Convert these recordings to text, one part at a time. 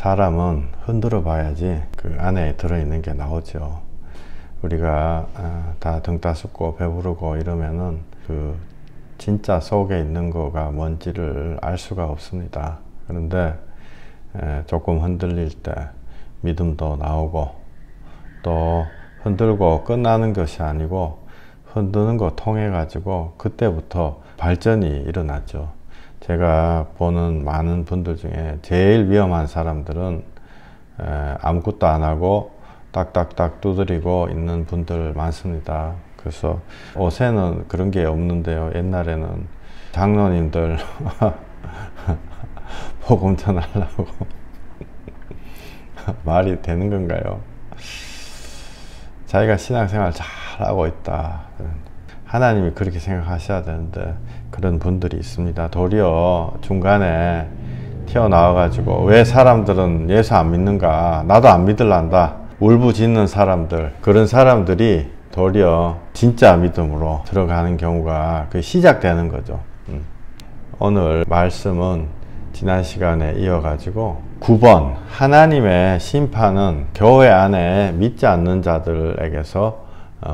사람은 흔들어 봐야지 그 안에 들어있는 게 나오죠. 우리가 다 등 따숩고 배부르고 이러면은 그 진짜 속에 있는 거가 뭔지를 알 수가 없습니다. 그런데 조금 흔들릴 때 믿음도 나오고, 또 흔들고 끝나는 것이 아니고 흔드는 거 통해 가지고 그때부터 발전이 일어나죠. 제가 보는 많은 분들 중에 제일 위험한 사람들은 아무것도 안 하고 딱딱딱 두드리고 있는 분들 많습니다. 그래서 요새는 그런 게 없는데요. 옛날에는 장로님들 복음 전하려고 말이 되는 건가요? 자기가 신앙생활 잘하고 있다, 하나님이 그렇게 생각하셔야 되는데 그런 분들이 있습니다. 도리어 중간에 튀어나와 가지고 왜 사람들은 예수 안 믿는가, 나도 안 믿을란다 울부짖는 사람들, 그런 사람들이 도리어 진짜 믿음으로 들어가는 경우가 시작되는 거죠. 오늘 말씀은 지난 시간에 이어가지고 9번, 하나님의 심판은 교회 안에 믿지 않는 자들에게서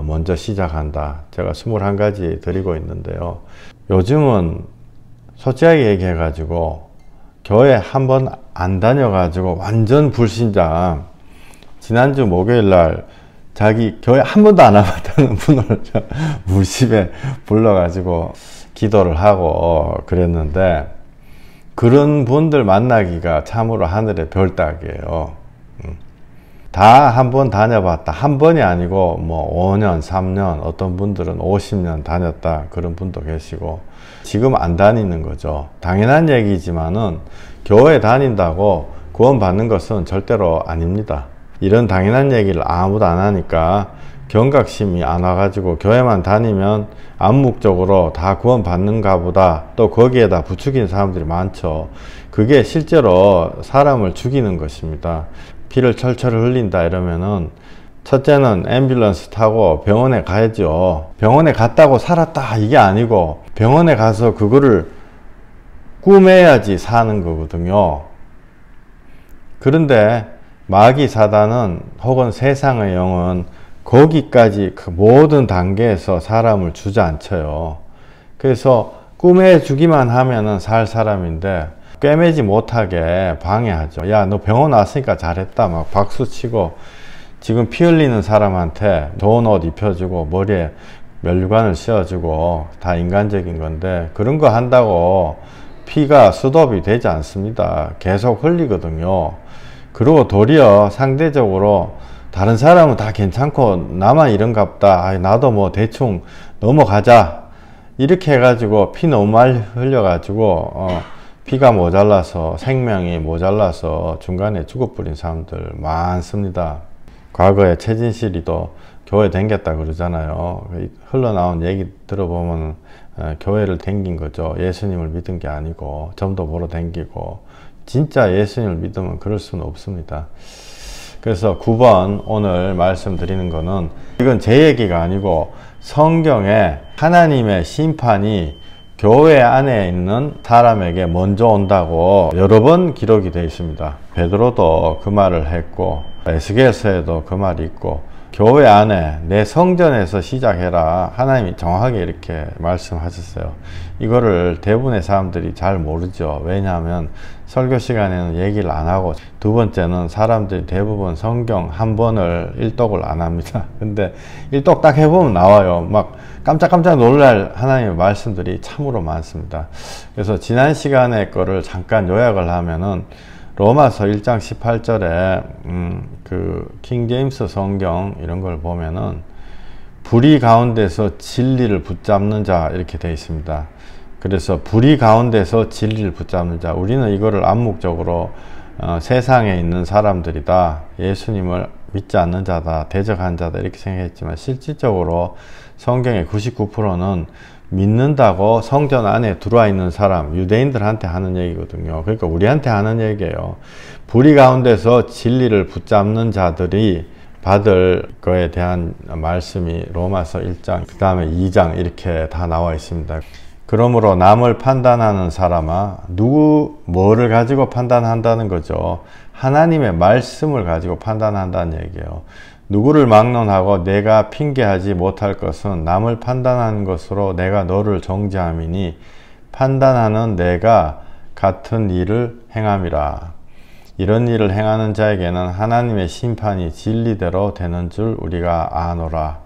먼저 시작한다. 제가 21가지 드리고 있는데요. 요즘은 솔직하게 얘기해 가지고 교회 한번 안 다녀 가지고 완전 불신자, 지난주 목요일날 자기 교회 한 번도 안 와봤다는 분을 무심에 불러가지고 기도를 하고 그랬는데, 그런 분들 만나기가 참으로 하늘의 별따기예요. 다 한 번 다녀봤다. 한 번이 아니고 뭐 5년, 3년, 어떤 분들은 50년 다녔다. 그런 분도 계시고, 지금 안 다니는 거죠. 당연한 얘기지만은 교회 다닌다고 구원 받는 것은 절대로 아닙니다. 이런 당연한 얘기를 아무도 안 하니까 경각심이 안 와가지고 교회만 다니면 암묵적으로 다 구원 받는가 보다, 또 거기에다 부추기는 사람들이 많죠. 그게 실제로 사람을 죽이는 것입니다. 피를 철철 흘린다 이러면은 첫째는 앰뷸런스 타고 병원에 가야죠. 병원에 갔다고 살았다 이게 아니고 병원에 가서 그거를 꾸며야지 사는 거거든요. 그런데 마귀 사단은 혹은 세상의 영은 거기까지 그 모든 단계에서 사람을 주저앉혀요. 그래서 꾸며주기만 하면은 살 사람인데 꿰매지 못하게 방해하죠. 야, 너 병원 왔으니까 잘했다 막 박수치고, 지금 피 흘리는 사람한테 좋은 옷 입혀주고 머리에 면류관을 씌워주고, 다 인간적인 건데 그런 거 한다고 피가 스톱이 되지 않습니다. 계속 흘리거든요. 그리고 도리어 상대적으로 다른 사람은 다 괜찮고 나만 이런갑다, 나도 뭐 대충 넘어가자 이렇게 해가지고 피 너무 많이 흘려가지고 피가 모자라서, 생명이 모자라서 중간에 죽어버린 사람들 많습니다. 과거에 최진실이도 교회 댕겼다 그러잖아요. 흘러나온 얘기 들어보면 교회를 댕긴 거죠. 예수님을 믿은 게 아니고 점도 보러 댕기고. 진짜 예수님을 믿으면 그럴 수는 없습니다. 그래서 9번 오늘 말씀드리는 거는, 이건 제 얘기가 아니고 성경에 하나님의 심판이 교회 안에 있는 사람에게 먼저 온다고 여러 번 기록이 되어 있습니다. 베드로도 그 말을 했고 에스겔서에도 그 말이 있고, 교회 안에 내 성전에서 시작해라, 하나님이 정확하게 이렇게 말씀하셨어요. 이거를 대부분의 사람들이 잘 모르죠. 왜냐하면 설교 시간에는 얘기를 안 하고, 두 번째는 사람들이 대부분 성경 한 번을 일독을 안 합니다. 근데 일독 딱 해보면 나와요. 막 깜짝깜짝 놀랄 하나님의 말씀들이 참으로 많습니다. 그래서 지난 시간에 거를 잠깐 요약을 하면은, 로마서 1장 18절에 그 킹제임스 성경 이런 걸 보면은 불의 가운데서 진리를 붙잡는 자 이렇게 되어 있습니다. 그래서 불의 가운데서 진리를 붙잡는 자, 우리는 이거를 암묵적으로 세상에 있는 사람들이다, 예수님을 믿지 않는 자다, 대적한 자다 이렇게 생각했지만, 실질적으로 성경의 99%는 믿는다고 성전 안에 들어와 있는 사람, 유대인들한테 하는 얘기거든요. 그러니까 우리한테 하는 얘기예요. 불의 가운데서 진리를 붙잡는 자들이 받을 거에 대한 말씀이 로마서 1장, 그 다음에 2장 이렇게 다 나와 있습니다. 그러므로 남을 판단하는 사람아, 누구 뭐를 가지고 판단한다는 거죠. 하나님의 말씀을 가지고 판단한다는 얘기예요. 누구를 막론하고 내가 핑계하지 못할 것은 남을 판단하는 것으로 내가 너를 정죄함이니 판단하는 내가 같은 일을 행함이라. 이런 일을 행하는 자에게는 하나님의 심판이 진리대로 되는 줄 우리가 아노라.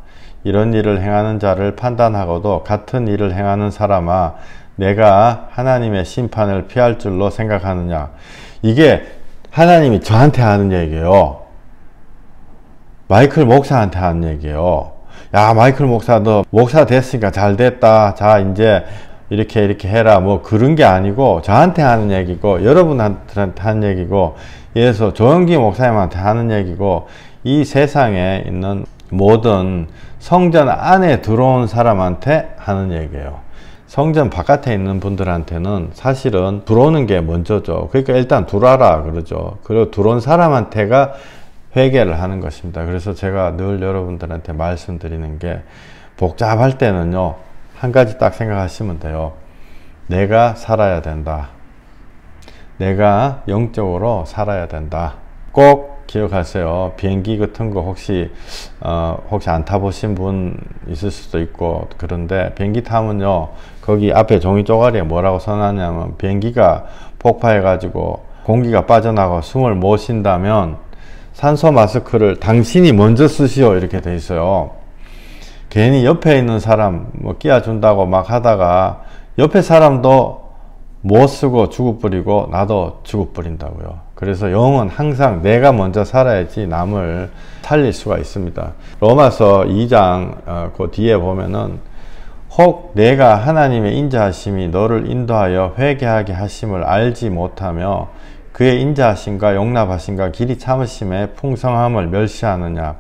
이런 일을 행하는 자를 판단하고도 같은 일을 행하는 사람아, 내가 하나님의 심판을 피할 줄로 생각하느냐. 이게 하나님이 저한테 하는 얘기예요. 마이클 목사한테 하는 얘기예요. 야, 마이클 목사, 너 목사 됐으니까 잘 됐다. 자, 이제 이렇게 해라. 뭐 그런 게 아니고 저한테 하는 얘기고, 여러분한테 하는 얘기고, 예서 조영기 목사님한테 하는 얘기고, 이 세상에 있는 모든 성전 안에 들어온 사람한테 하는 얘기예요. 성전 바깥에 있는 분들한테는 사실은 들어오는 게 먼저죠. 그러니까 일단 들어와라 그러죠. 그리고 들어온 사람한테가 회개를 하는 것입니다. 그래서 제가 늘 여러분들한테 말씀드리는 게, 복잡할 때는요, 한 가지 딱 생각하시면 돼요. 내가 살아야 된다. 내가 영적으로 살아야 된다. 꼭 기억하세요. 비행기 같은 거 혹시 안 타보신 분 있을 수도 있고, 그런데 비행기 타면요, 거기 앞에 종이 쪼가리에 뭐라고 써놨냐면, 비행기가 폭파해 가지고 공기가 빠져나가고 숨을 못 쉰다면 산소 마스크를 당신이 먼저 쓰시오, 이렇게 돼 있어요. 괜히 옆에 있는 사람 뭐 끼워준다고 막 하다가 옆에 사람도 못 쓰고 죽어버리고 나도 죽어버린다고요. 그래서 영은 항상 내가 먼저 살아야지 남을 살릴 수가 있습니다. 로마서 2장 그 뒤에 보면은, 혹 내가 하나님의 인자하심이 너를 인도하여 회개하게 하심을 알지 못하며 그의 인자하심과 용납하심과 길이 참으심의 풍성함을 멸시하느냐.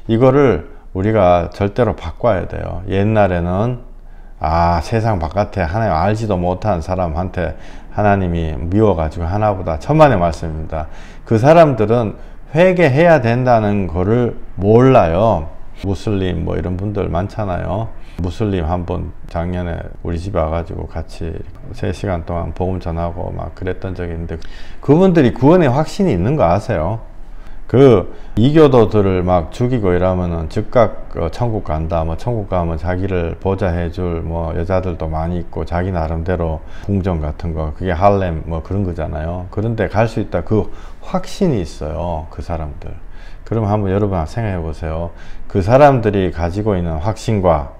이거를 우리가 절대로 바꿔야 돼요. 옛날에는 세상 바깥에 하나님 알지도 못한 사람한테 하나님이 미워가지고 하나보다 천만의 말씀입니다. 그 사람들은 회개해야 된다는 거를 몰라요. 무슬림 뭐 이런 분들 많잖아요. 무슬림 한번 작년에 우리 집에 와가지고 같이 3시간 동안 복음 전하고 막 그랬던 적이 있는데, 그분들이 구원의 확신이 있는 거 아세요? 그 이교도들을 막 죽이고 이러면은 즉각 천국 간다, 뭐 천국 가면 자기를 보좌해줄 뭐 여자들도 많이 있고, 자기 나름대로 궁전 같은 거, 그게 할렘 뭐 그런 거잖아요. 그런데 갈 수 있다, 그 확신이 있어요, 그 사람들. 그럼 한번 여러분 생각해 보세요. 그 사람들이 가지고 있는 확신과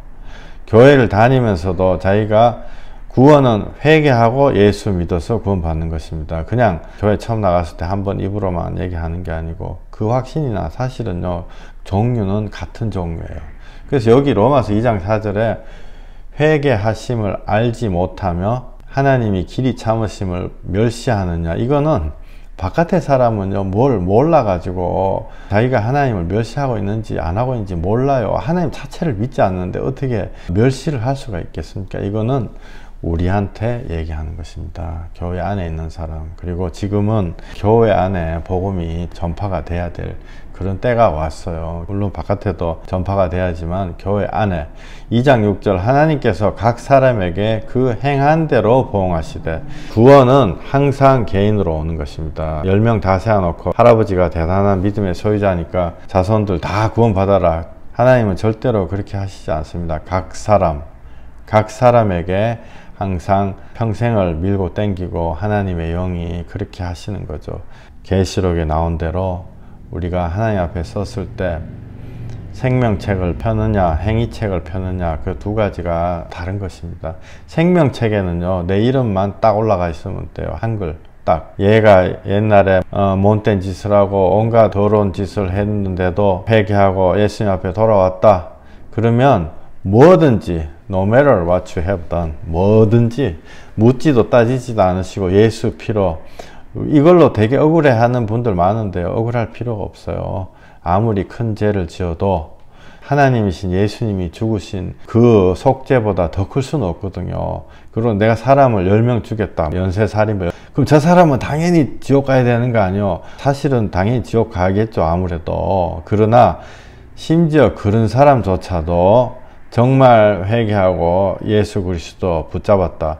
교회를 다니면서도 자기가 구원은 회개하고 예수 믿어서 구원 받는 것입니다. 그냥 교회 처음 나갔을 때 한번 입으로만 얘기하는 게 아니고, 그 확신이나 사실은요, 종류는 같은 종류예요. 그래서 여기 로마서 2장 4절에 회개하심을 알지 못하며 하나님이 길이 참으심을 멸시하느냐, 이거는 바깥의 사람은요, 뭘 몰라가지고 자기가 하나님을 멸시하고 있는지 안 하고 있는지 몰라요. 하나님 자체를 믿지 않는데 어떻게 멸시를 할 수가 있겠습니까? 이거는 우리한테 얘기하는 것입니다. 교회 안에 있는 사람, 그리고 지금은 교회 안에 복음이 전파가 돼야 될 그런 때가 왔어요. 물론 바깥에도 전파가 돼야지만 교회 안에 2장 6절 하나님께서 각 사람에게 그 행한 대로 보응하시되, 구원은 항상 개인으로 오는 것입니다. 10명 다 세워놓고 할아버지가 대단한 믿음의 소유자니까 자손들 다 구원 받아라, 하나님은 절대로 그렇게 하시지 않습니다. 각 사람에게 항상 평생을 밀고 땡기고 하나님의 영이 그렇게 하시는 거죠. 계시록에 나온 대로 우리가 하나님 앞에 섰을 때 생명책을 펴느냐 행위책을 펴느냐, 그 두 가지가 다른 것입니다. 생명책에는요, 내 이름만 딱 올라가 있으면 돼요. 한글 딱. 얘가 옛날에 못된 짓을 하고 온갖 더러운 짓을 했는데도 회개하고 예수님 앞에 돌아왔다. 그러면 뭐든지 no matter what you have done, 뭐든지 묻지도 따지지도 않으시고 예수 피로, 이걸로 되게 억울해하는 분들 많은데요, 억울할 필요가 없어요. 아무리 큰 죄를 지어도 하나님이신 예수님이 죽으신 그 속죄보다 더 클 수는 없거든요. 그리고 내가 사람을 10명 죽였다, 연쇄살인, 그럼 저 사람은 당연히 지옥 가야 되는 거 아니에요? 사실은 당연히 지옥 가겠죠, 아무래도. 그러나 심지어 그런 사람조차도 정말 회개하고 예수 그리스도 붙잡았다,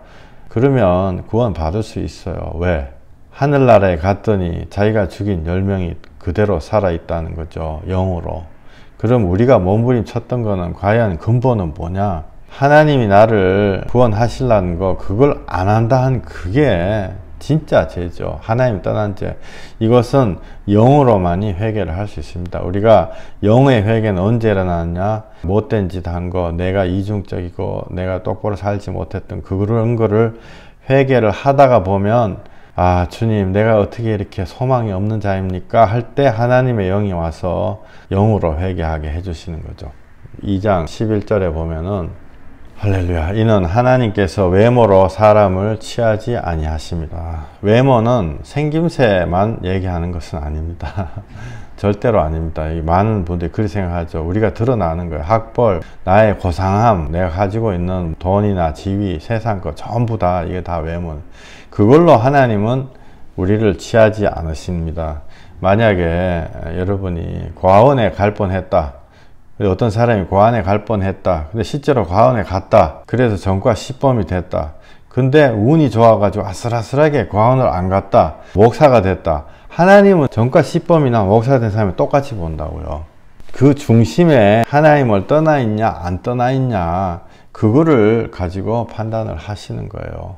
그러면 구원 받을 수 있어요. 왜? 하늘나라에 갔더니 자기가 죽인 10명이 그대로 살아있다는 거죠. 영으로. 그럼 우리가 몸부림쳤던 거는 과연 근본은 뭐냐? 하나님이 나를 구원하시려는 거, 그걸 안 한다 한 그게 진짜 죄죠. 하나님 떠난 죄. 이것은 영으로만이 회개를 할 수 있습니다. 우리가 영의 회개는 언제 일어나느냐? 못된 짓 한 거, 내가 이중적이고 내가 똑바로 살지 못했던 그런 거를 회개를 하다가 보면, 아, 주님, 내가 어떻게 이렇게 소망이 없는 자입니까? 할 때 하나님의 영이 와서 영으로 회개하게 해주시는 거죠. 2장 11절에 보면은, 할렐루야, 이는 하나님께서 외모로 사람을 취하지 아니하십니다. 외모는 생김새만 얘기하는 것은 아닙니다. 절대로 아닙니다. 많은 분들이 그렇게 생각하죠. 우리가 드러나는 거예요. 학벌, 나의 고상함, 내가 가지고 있는 돈이나 지위, 세상 것 전부 다, 이게 다 외모. 그걸로 하나님은 우리를 취하지 않으십니다. 만약에 여러분이 고아원에 갈 뻔했다. 어떤 사람이 고아원에 갈 뻔했다. 근데 실제로 고아원에 갔다. 그래서 전과 10범이 됐다. 근데 운이 좋아가지고 아슬아슬하게 고아원을 안 갔다. 목사가 됐다. 하나님은 전과 10범이나 목사가 된 사람이 똑같이 본다고요. 그 중심에 하나님을 떠나 있냐 안 떠나 있냐, 그거를 가지고 판단을 하시는 거예요.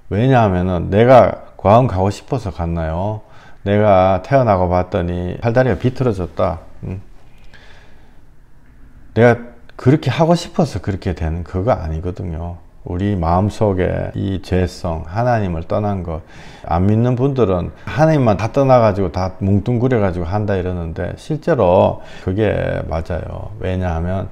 왜냐하면은 내가 고아원 가고 싶어서 갔나요? 내가 태어나고 봤더니 팔다리가 비틀어졌다. 내가 그렇게 하고 싶어서 그렇게 되는 그거 아니거든요. 우리 마음속에 이 죄성, 하나님을 떠난 것, 안 믿는 분들은 하나님만 다 떠나가지고 다 뭉뚱그려가지고 한다 이러는데, 실제로 그게 맞아요. 왜냐하면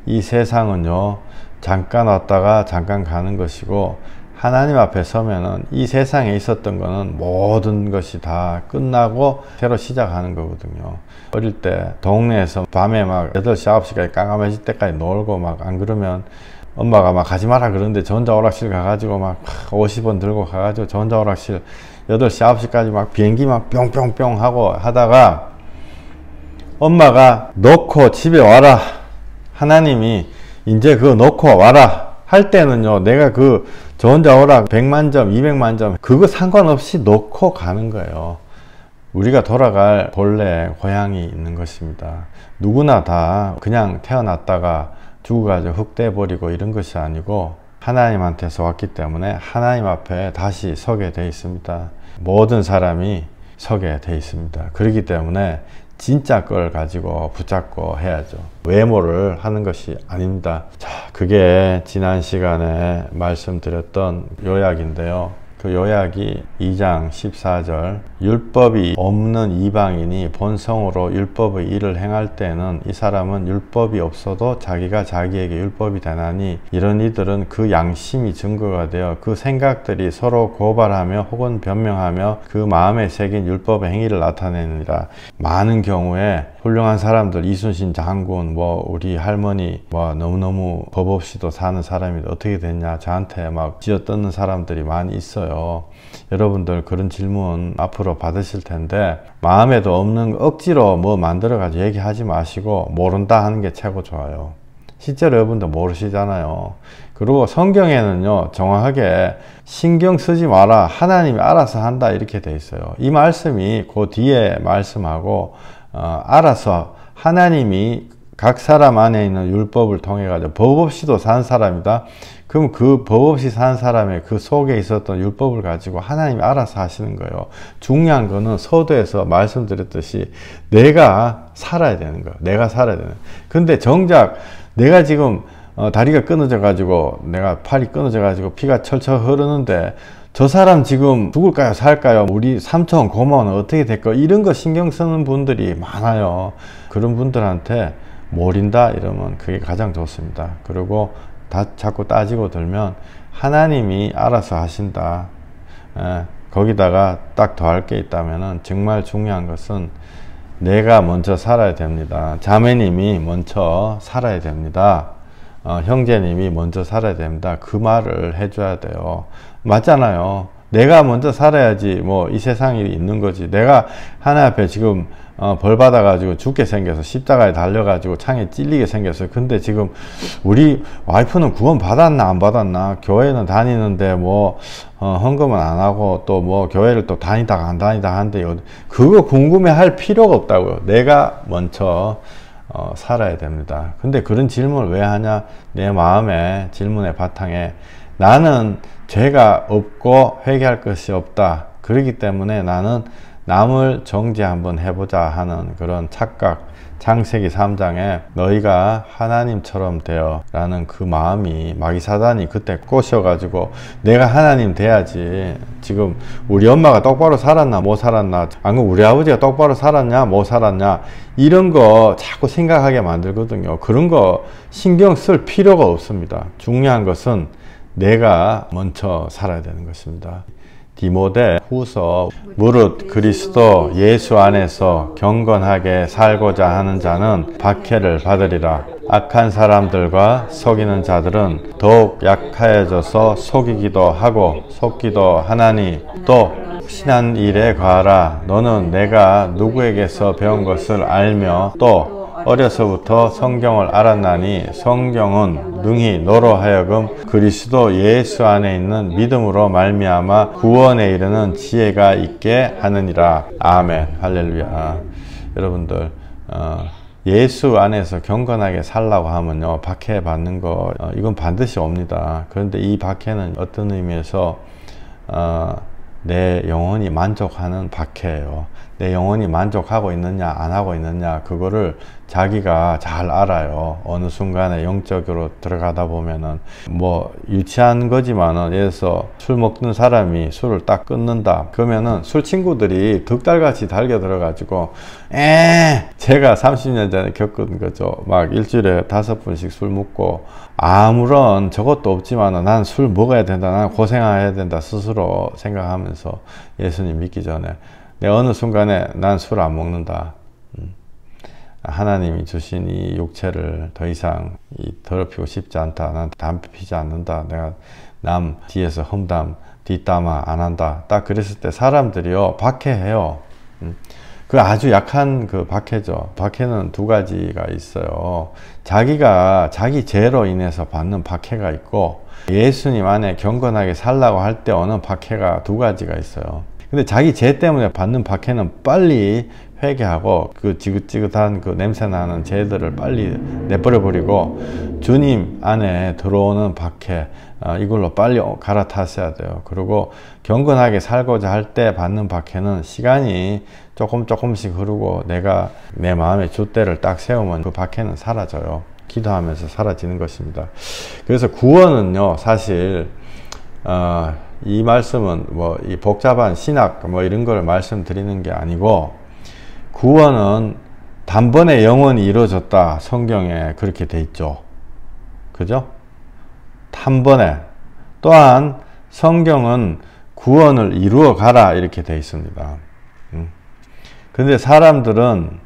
이 세상은요, 잠깐 왔다가 잠깐 가는 것이고, 하나님 앞에 서면은 이 세상에 있었던 거는 모든 것이 다 끝나고 새로 시작하는 거거든요. 어릴 때 동네에서 밤에 막 8시, 9시까지 깜깜해질 때까지 놀고, 막 안 그러면 엄마가 막 가지 마라 그러는데 전자오락실 가가지고 막 50원 들고 가가지고 전자오락실 8시, 9시까지 막 비행기 막 뿅뿅뿅 하고 하다가 엄마가 놓고 집에 와라. 하나님이 이제 그거 놓고 와라 할 때는요, 내가 그 전자오락 100만 점, 200만 점 그거 상관없이 놓고 가는 거예요. 우리가 돌아갈 본래 고향이 있는 것입니다. 누구나 다 그냥 태어났다가 죽어가지고 흑돼버리고 이런 것이 아니고 하나님한테서 왔기 때문에 하나님 앞에 다시 서게 돼 있습니다. 모든 사람이 서게 돼 있습니다. 그렇기 때문에 진짜 걸 가지고 붙잡고 해야죠. 외모를 하는 것이 아닙니다. 자, 그게 지난 시간에 말씀드렸던 요약인데요. 그 요약이 2장 14절, 율법이 없는 이방인이 본성으로 율법의 일을 행할 때는 이 사람은 율법이 없어도 자기가 자기에게 율법이 되나니, 이런 이들은 그 양심이 증거가 되어 그 생각들이 서로 고발하며 혹은 변명하며 그 마음에 새긴 율법의 행위를 나타내느니라. 많은 경우에 훌륭한 사람들, 이순신 장군, 우리 할머니, 너무너무 법 없이도 사는 사람이 어떻게 됐냐, 저한테 막 쥐어뜯는 사람들이 많이 있어요. 여러분들 그런 질문 앞으로 받으실 텐데, 마음에도 없는 억지로 뭐 만들어 가지고 얘기하지 마시고 모른다 하는 게 최고 좋아요. 실제로 여러분들 모르시잖아요. 그리고 성경에는요, 정확하게 신경 쓰지 마라, 하나님이 알아서 한다 이렇게 돼 있어요. 이 말씀이 그 뒤에 말씀하고 알아서 하나님이 각 사람 안에 있는 율법을 통해 가지고 법 없이도 산 사람이다. 그럼 그 법 없이 산 사람의 그 속에 있었던 율법을 가지고 하나님이 알아서 하시는 거예요. 중요한 거는 서두에서 말씀드렸듯이 내가 살아야 되는 거예요. 내가 살아야 되는 거예요. 근데 정작 내가 지금 다리가 끊어져 가지고, 내가 팔이 끊어져 가지고 피가 철철 흐르는데 저 사람 지금 죽을까요 살까요, 우리 삼촌 고모는 어떻게 될까, 이런 거 신경 쓰는 분들이 많아요. 그런 분들한테 모른다 이러면 그게 가장 좋습니다. 그리고 자꾸 따지고 들면 하나님이 알아서 하신다. 거기다가 딱 더할 게 있다면은, 정말 중요한 것은 내가 먼저 살아야 됩니다. 자매님이 먼저 살아야 됩니다. 형제님이 먼저 살아야 됩니다. 그 말을 해줘야 돼요. 맞잖아요. 내가 먼저 살아야지 이 세상이 있는 거지. 내가 하나님 앞에 지금 벌 받아가지고 죽게 생겨서 십자가에 달려가지고 창에 찔리게 생겼어요. 근데 지금 우리 와이프는 구원 받았나 안 받았나, 교회는 다니는데 뭐 헌금은 안 하고 또 뭐 교회를 또 다니다가 안 다니다 하는데 그거 궁금해할 필요가 없다고요. 내가 먼저 살아야 됩니다. 근데 그런 질문을 왜 하냐? 내 마음의 질문의 바탕에 나는 죄가 없고 회개할 것이 없다. 그렇기 때문에 나는 남을 정죄 한번 해보자 하는 그런 착각, 창세기 3장에 너희가 하나님처럼 되어 라는 그 마음이, 마귀사단이 그때 꼬셔가지고 내가 하나님 돼야지, 지금 우리 엄마가 똑바로 살았나 못 살았나, 아니면 우리 아버지가 똑바로 살았냐 못 살았냐, 이런 거 자꾸 생각하게 만들거든요. 그런 거 신경 쓸 필요가 없습니다. 중요한 것은 내가 먼저 살아야 되는 것입니다. 디모데 후서 무릇 그리스도 예수 안에서 경건하게 살고자 하는 자는 박해를 받으리라. 악한 사람들과 속이는 자들은 더욱 약하여져서 속이기도 하고 속기도 하나니 또 신한 일에 가하라. 너는 내가 누구에게서 배운 것을 알며 또 어려서부터 성경을 알았나니 성경은 능히 너로 하여금 그리스도 예수 안에 있는 믿음으로 말미암아 구원에 이르는 지혜가 있게 하느니라. 아멘. 할렐루야. 여러분들 예수 안에서 경건하게 살라고 하면요, 박해 받는 거 이건 반드시 옵니다. 그런데 이 박해는 어떤 의미에서 내 영혼이 만족하는 박해예요. 내 영혼이 만족하고 있느냐 안 하고 있느냐, 그거를 자기가 잘 알아요. 어느 순간에 영적으로 들어가다 보면은 뭐 유치한 거지만은, 예를 들어서 술 먹는 사람이 술을 딱 끊는다 그러면은 술 친구들이 득달같이 달겨들어가지고 제가 30년 전에 겪은 거죠. 막 일주일에 5번씩 술 먹고 아무런 저것도 없지만은 난 술 먹어야 된다, 난 고생해야 된다 스스로 생각하면서 예수님 믿기 전에 내가 어느 순간에 난 술 안 먹는다, 하나님이 주신 이 육체를 더 이상 더럽히고 싶지 않다, 난 담배 피지 않는다, 내가 남 뒤에서 험담 뒷담화 안 한다, 딱 그랬을 때 사람들이요 박해해요. 그 아주 약한 그 박해죠. 박해는 두 가지가 있어요. 자기가 자기 죄로 인해서 받는 박해가 있고, 예수님 안에 경건하게 살라고 할 때 오는 박해가 두 가지가 있어요. 근데 자기 죄 때문에 받는 박해는 빨리 회개하고 그 지긋지긋한 그 냄새나는 죄들을 빨리 내버려 버리고 주님 안에 들어오는 박해, 이걸로 빨리 갈아타셔야 돼요. 그리고 경건하게 살고자 할 때 받는 박해는 시간이 조금씩 흐르고 내가 내 마음의 줏대를 딱 세우면 그 박해는 사라져요. 기도하면서 사라지는 것입니다. 그래서 구원은요, 사실 이 말씀은 뭐 이 복잡한 신학 뭐 이런 걸 말씀드리는 게 아니고, 구원은 단번에 영원히 이루어졌다, 성경에 그렇게 돼 있죠. 그죠? 단번에. 또한 성경은 구원을 이루어 가라 이렇게 돼 있습니다. 근데 사람들은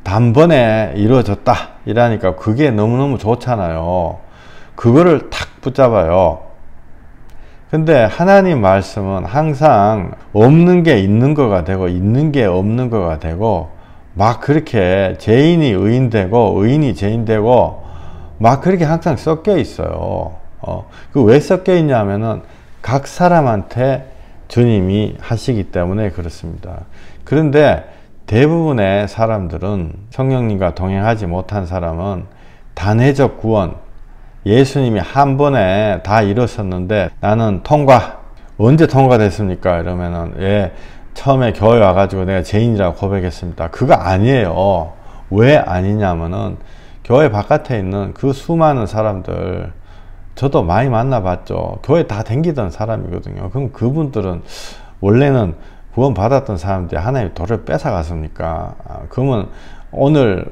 단번에 이루어졌다 이러니까 그게 너무너무 좋잖아요. 그거를 탁 붙잡아요. 근데 하나님 말씀은 항상 없는 게 있는 거가 되고 있는 게 없는 거가 되고, 막 그렇게 죄인이 의인 되고 의인이 죄인 되고 막 그렇게 항상 섞여 있어요. 그 왜 섞여 있냐면은 각 사람한테 주님이 하시기 때문에 그렇습니다. 그런데 대부분의 사람들은, 성령님과 동행하지 못한 사람은 단회적 구원, 예수님이 한 번에 다 이루셨는데 나는 통과. 언제 통과됐습니까? 이러면은 처음에 교회 와가지고 내가 죄인이라고 고백했습니다. 그거 아니에요. 왜 아니냐면은 교회 바깥에 있는 그 수많은 사람들, 저도 많이 만나봤죠. 교회 다 댕기던 사람이거든요. 그럼 그분들은 원래는 구원 받았던 사람들이 하나님의 도를 뺏어갔습니까? 그러면 오늘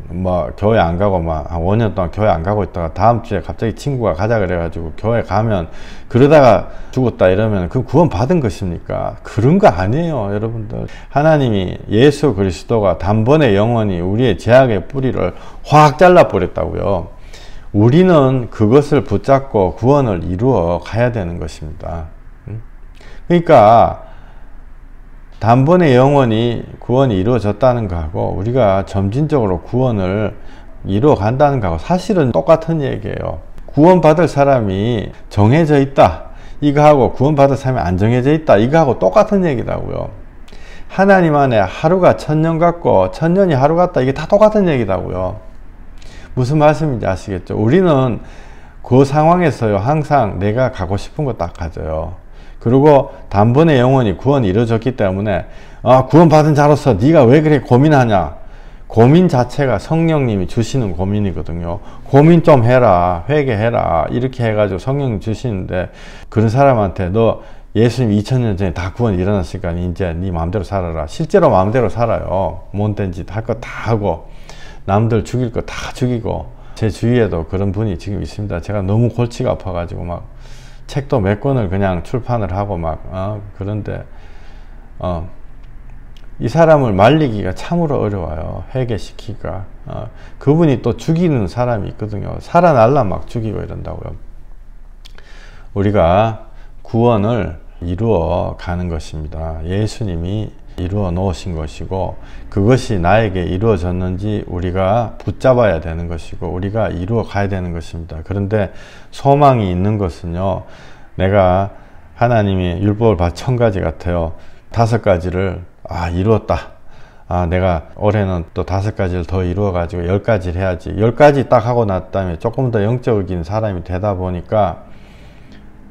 뭐 교회 안 가고 막 한 5년 동안 교회 안 가고 있다가 다음 주에 갑자기 친구가 가자 그래가지고 교회 가면 그러다가 죽었다 이러면 그 구원 받은 것입니까? 그런 거 아니에요, 여러분들. 하나님이 예수 그리스도가 단번에 영원히 우리의 죄악의 뿌리를 확 잘라 버렸다고요. 우리는 그것을 붙잡고 구원을 이루어 가야 되는 것입니다. 그러니까 단번에 영원히 구원이 이루어졌다는 거하고 우리가 점진적으로 구원을 이루어 간다는 거하고 사실은 똑같은 얘기예요. 구원받을 사람이 정해져 있다 이거하고 구원받을 사람이 안 정해져 있다 이거하고 똑같은 얘기라고요. 하나님 안에 하루가 1000년 같고 1000년이 하루 같다 이게 다 똑같은 얘기라고요. 무슨 말씀인지 아시겠죠? 우리는 그 상황에서요 항상 내가 가고 싶은 거 딱 가져요. 그리고 단번에 영원히 구원이 이루어졌기 때문에 구원받은 자로서 네가 왜 그렇게 고민하냐. 고민 자체가 성령님이 주시는 고민이거든요. 고민 좀 해라, 회개해라 이렇게 해가지고 성령님 주시는데 그런 사람한테 너 예수님 2000년 전에 다 구원이 일어났으니까 이제 네 마음대로 살아라. 실제로 마음대로 살아요. 못된 짓 할 거 다 하고 남들 죽일 거 다 죽이고. 제 주위에도 그런 분이 지금 있습니다. 제가 너무 골치가 아파가지고 막 책도 몇 권을 그냥 출판을 하고 막 그런데 이 사람을 말리기가 참으로 어려워요. 회개시키기가. 그분이 또 죽이는 사람이 있거든요. 살아날라 막 죽이고 이런다고요. 우리가 구원을 이루어 가는 것입니다. 예수님이 이루어 놓으신 것이고 그것이 나에게 이루어졌는지 우리가 붙잡아야 되는 것이고 우리가 이루어 가야 되는 것입니다. 그런데 소망이 있는 것은요, 내가 하나님이 율법을 1000가지 같아요. 5가지를 이루었다. 내가 올해는 또 5가지를 더 이루어 가지고 10가지를 해야지. 10가지 딱 하고 났다면 조금 더 영적인 사람이 되다 보니까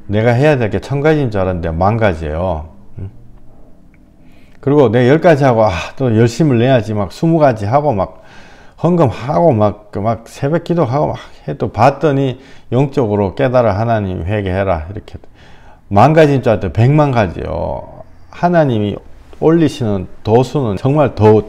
내가 해야 될 게 1000가지인 줄 알았는데 10,000가지예요. 그리고 내가 10가지 하고 또 열심을 내야지 막 20가지 하고 막 헌금하고 막 새벽 기도하고 막 해도 봤더니 영적으로 깨달아 하나님 회개해라 이렇게 10,000가지인 줄 알았더니 1,000,000가지요. 하나님이 올리시는 도수는 정말 더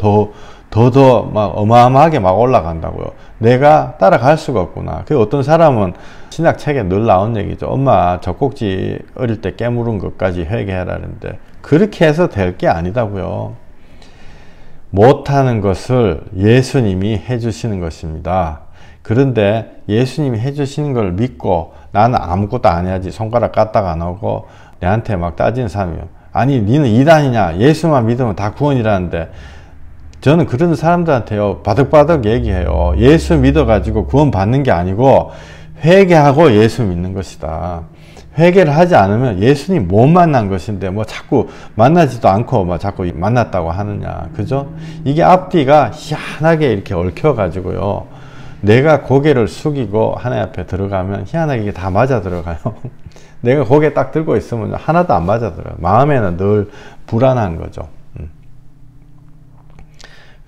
막 어마어마하게 막 올라간다고요. 내가 따라갈 수가 없구나. 그 어떤 사람은 신학책에 늘 나온 얘기죠. 엄마 젖꼭지 어릴 때 깨물은 것까지 회개해라 하는데 그렇게 해서 될 게 아니다고요. 못하는 것을 예수님이 해주시는 것입니다. 그런데 예수님이 해주시는 걸 믿고 나는 아무것도 안 해야지 손가락 까딱 안 하고 내한테 막 따지는 사람이요. 아니 니는 이단이냐 예수만 믿으면 다 구원이라는데 저는 그런 사람들한테요 바득바득 얘기해요. 예수 믿어가지고 구원 받는 게 아니고 회개하고 예수 믿는 것이다. 회개를 하지 않으면 예수님 못 만난 것인데 뭐 자꾸 만나지도 않고 뭐 자꾸 만났다고 하느냐. 그죠? 이게 앞뒤가 희한하게 이렇게 얽혀 가지고요. 내가 고개를 숙이고 하나님 앞에 들어가면 희한하게 이게 다 맞아 들어가요. 내가 고개 딱 들고 있으면 하나도 안 맞아 들어가요. 마음에는 늘 불안한 거죠.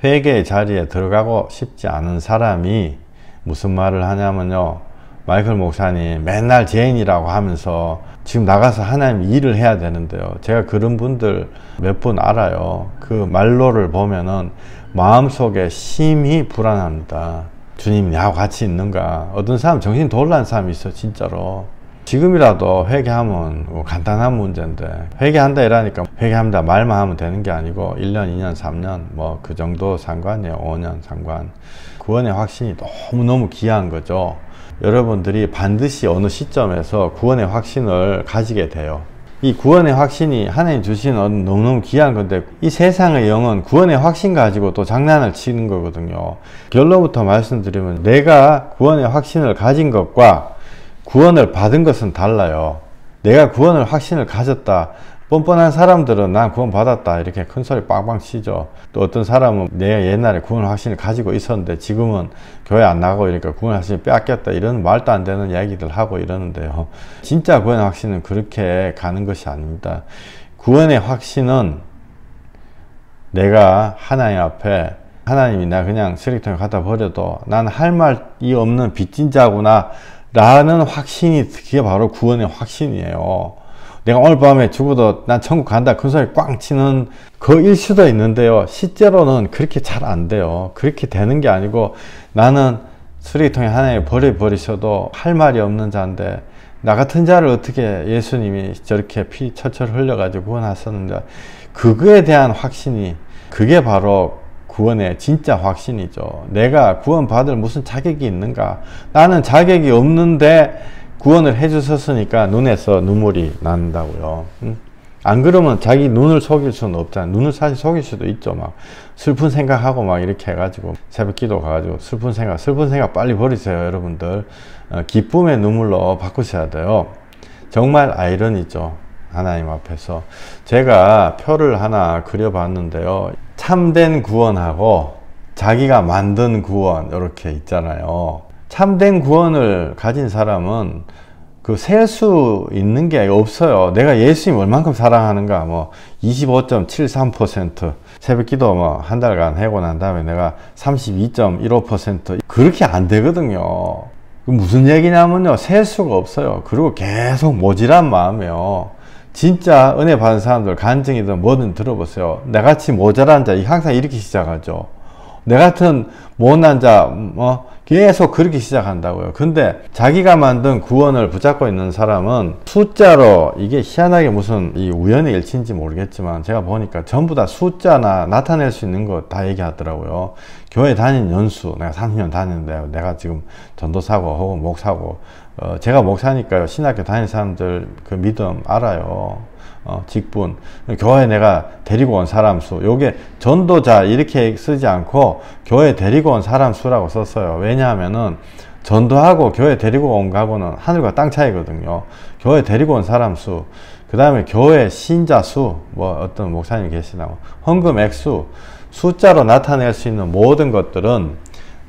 회개의 자리에 들어가고 싶지 않은 사람이 무슨 말을 하냐면요. 마이클 목사님 맨날 죄인이라고 하면서 지금 나가서 하나님 일을 해야 되는데요. 제가 그런 분들 몇 분 알아요. 그 말로를 보면은 마음속에 심히 불안합니다. 주님 나하고 같이 있는가. 어떤 사람 정신 돌아간 사람이 있어 진짜로. 지금이라도 회개하면 뭐 간단한 문제인데 회개한다 이러니까 회개합니다 말만 하면 되는 게 아니고 1년 2년 3년 뭐 그 정도 상관이에요. 5년 상관. 구원의 확신이 너무너무 귀한 거죠. 여러분들이 반드시 어느 시점에서 구원의 확신을 가지게 돼요. 이 구원의 확신이 하나님 주시는 너무너무 귀한 건데 이 세상의 영은 구원의 확신 가지고 또 장난을 치는 거거든요. 결론부터 말씀드리면 내가 구원의 확신을 가진 것과 구원을 받은 것은 달라요. 내가 구원을 확신을 가졌다. 뻔뻔한 사람들은 난 구원 받았다 이렇게 큰 소리 빵빵 치죠. 또 어떤 사람은 내가 옛날에 구원 확신을 가지고 있었는데 지금은 교회 안 나가고 이러니까 구원 확신을 빼앗겼다 이런 말도 안 되는 이야기들 하고 이러는데요. 진짜 구원의 확신은 그렇게 가는 것이 아닙니다. 구원의 확신은 내가 하나님 앞에 하나님이 나 그냥 쓰레기통에 갖다 버려도 난 할 말이 없는 빚진 자구나 라는 확신이 그게 바로 구원의 확신이에요. 내가 오늘 밤에 죽어도 난 천국 간다 큰 소리 꽝 치는 그일 수도 있는데요. 실제로는 그렇게 잘 안 돼요. 그렇게 되는 게 아니고 나는 쓰레기통에 하나에 버리셔도 할 말이 없는 자인데 나 같은 자를 어떻게 예수님이 저렇게 피 철철 흘려가지고 구원하셨는데 그거에 대한 확신이 그게 바로 구원의 진짜 확신이죠. 내가 구원받을 무슨 자격이 있는가. 나는 자격이 없는데 구원을 해주셨으니까 눈에서 눈물이 난다고요. 안 그러면 자기 눈을 속일 수는 없잖아요. 눈을 사실 속일 수도 있죠. 막 슬픈 생각하고 막 이렇게 해가지고 새벽 기도 가가지고 슬픈 생각 빨리 버리세요, 여러분들. 기쁨의 눈물로 바꾸셔야 돼요. 정말 아이러니죠, 하나님 앞에서. 제가 표를 하나 그려봤는데요. 참된 구원하고 자기가 만든 구원, 이렇게 있잖아요. 참된 구원을 가진 사람은 그 셀 수 있는 게 없어요. 내가 예수님 얼만큼 사랑하는가, 뭐 25.73%, 새벽 기도 뭐 한 달간 하고 난 다음에 내가 32.15%, 그렇게 안 되거든요. 무슨 얘기냐면요, 셀 수가 없어요. 그리고 계속 모질한 마음이에요. 진짜 은혜 받은 사람들 간증이든 뭐든 들어보세요. 나같이 모자란 자 항상 이렇게 시작하죠. 내 같은 못난 자 계속 그렇게 시작한다고요. 근데 자기가 만든 구원을 붙잡고 있는 사람은 숫자로, 이게 희한하게 무슨 이 우연의 일치인지 모르겠지만 제가 보니까 전부 다 숫자나 나타낼 수 있는 거 다 얘기하더라고요. 교회 다닌 연수, 내가 30년 다녔는데 내가 지금 전도사고 혹은 목사고, 제가 목사니까요, 신학교 다니는 사람들 그 믿음 알아요. 직분, 교회 내가 데리고 온 사람 수, 요게 전도자 이렇게 쓰지 않고 교회 데리고 온 사람 수라고 썼어요. 왜냐하면은 전도하고 교회 데리고 온 거하고는 하늘과 땅 차이거든요. 교회 데리고 온 사람 수, 그 다음에 교회 신자 수, 뭐 어떤 목사님 계시나고, 헌금 액수, 숫자로 나타낼 수 있는 모든 것들은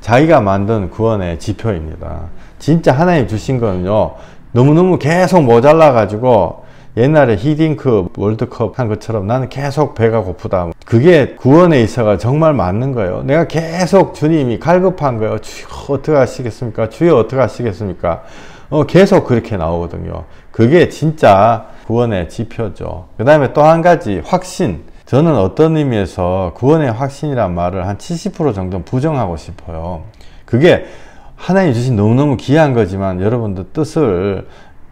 자기가 만든 구원의 지표입니다. 진짜 하나님 주신 거는요, 너무너무 계속 모자라 가지고 옛날에 히딩크 월드컵 한 것처럼 나는 계속 배가 고프다, 그게 구원에 있어가 정말 맞는 거예요. 내가 계속 주님이 갈급한 거예요. 주여 어떻게 하시겠습니까? 주여 어떻게 하시겠습니까? 계속 그렇게 나오거든요. 그게 진짜 구원의 지표죠. 그 다음에 또 한 가지, 확신. 저는 어떤 의미에서 구원의 확신이란 말을 한 70% 정도 부정하고 싶어요. 그게 하나님 주신 너무너무 귀한 거지만 여러분들 뜻을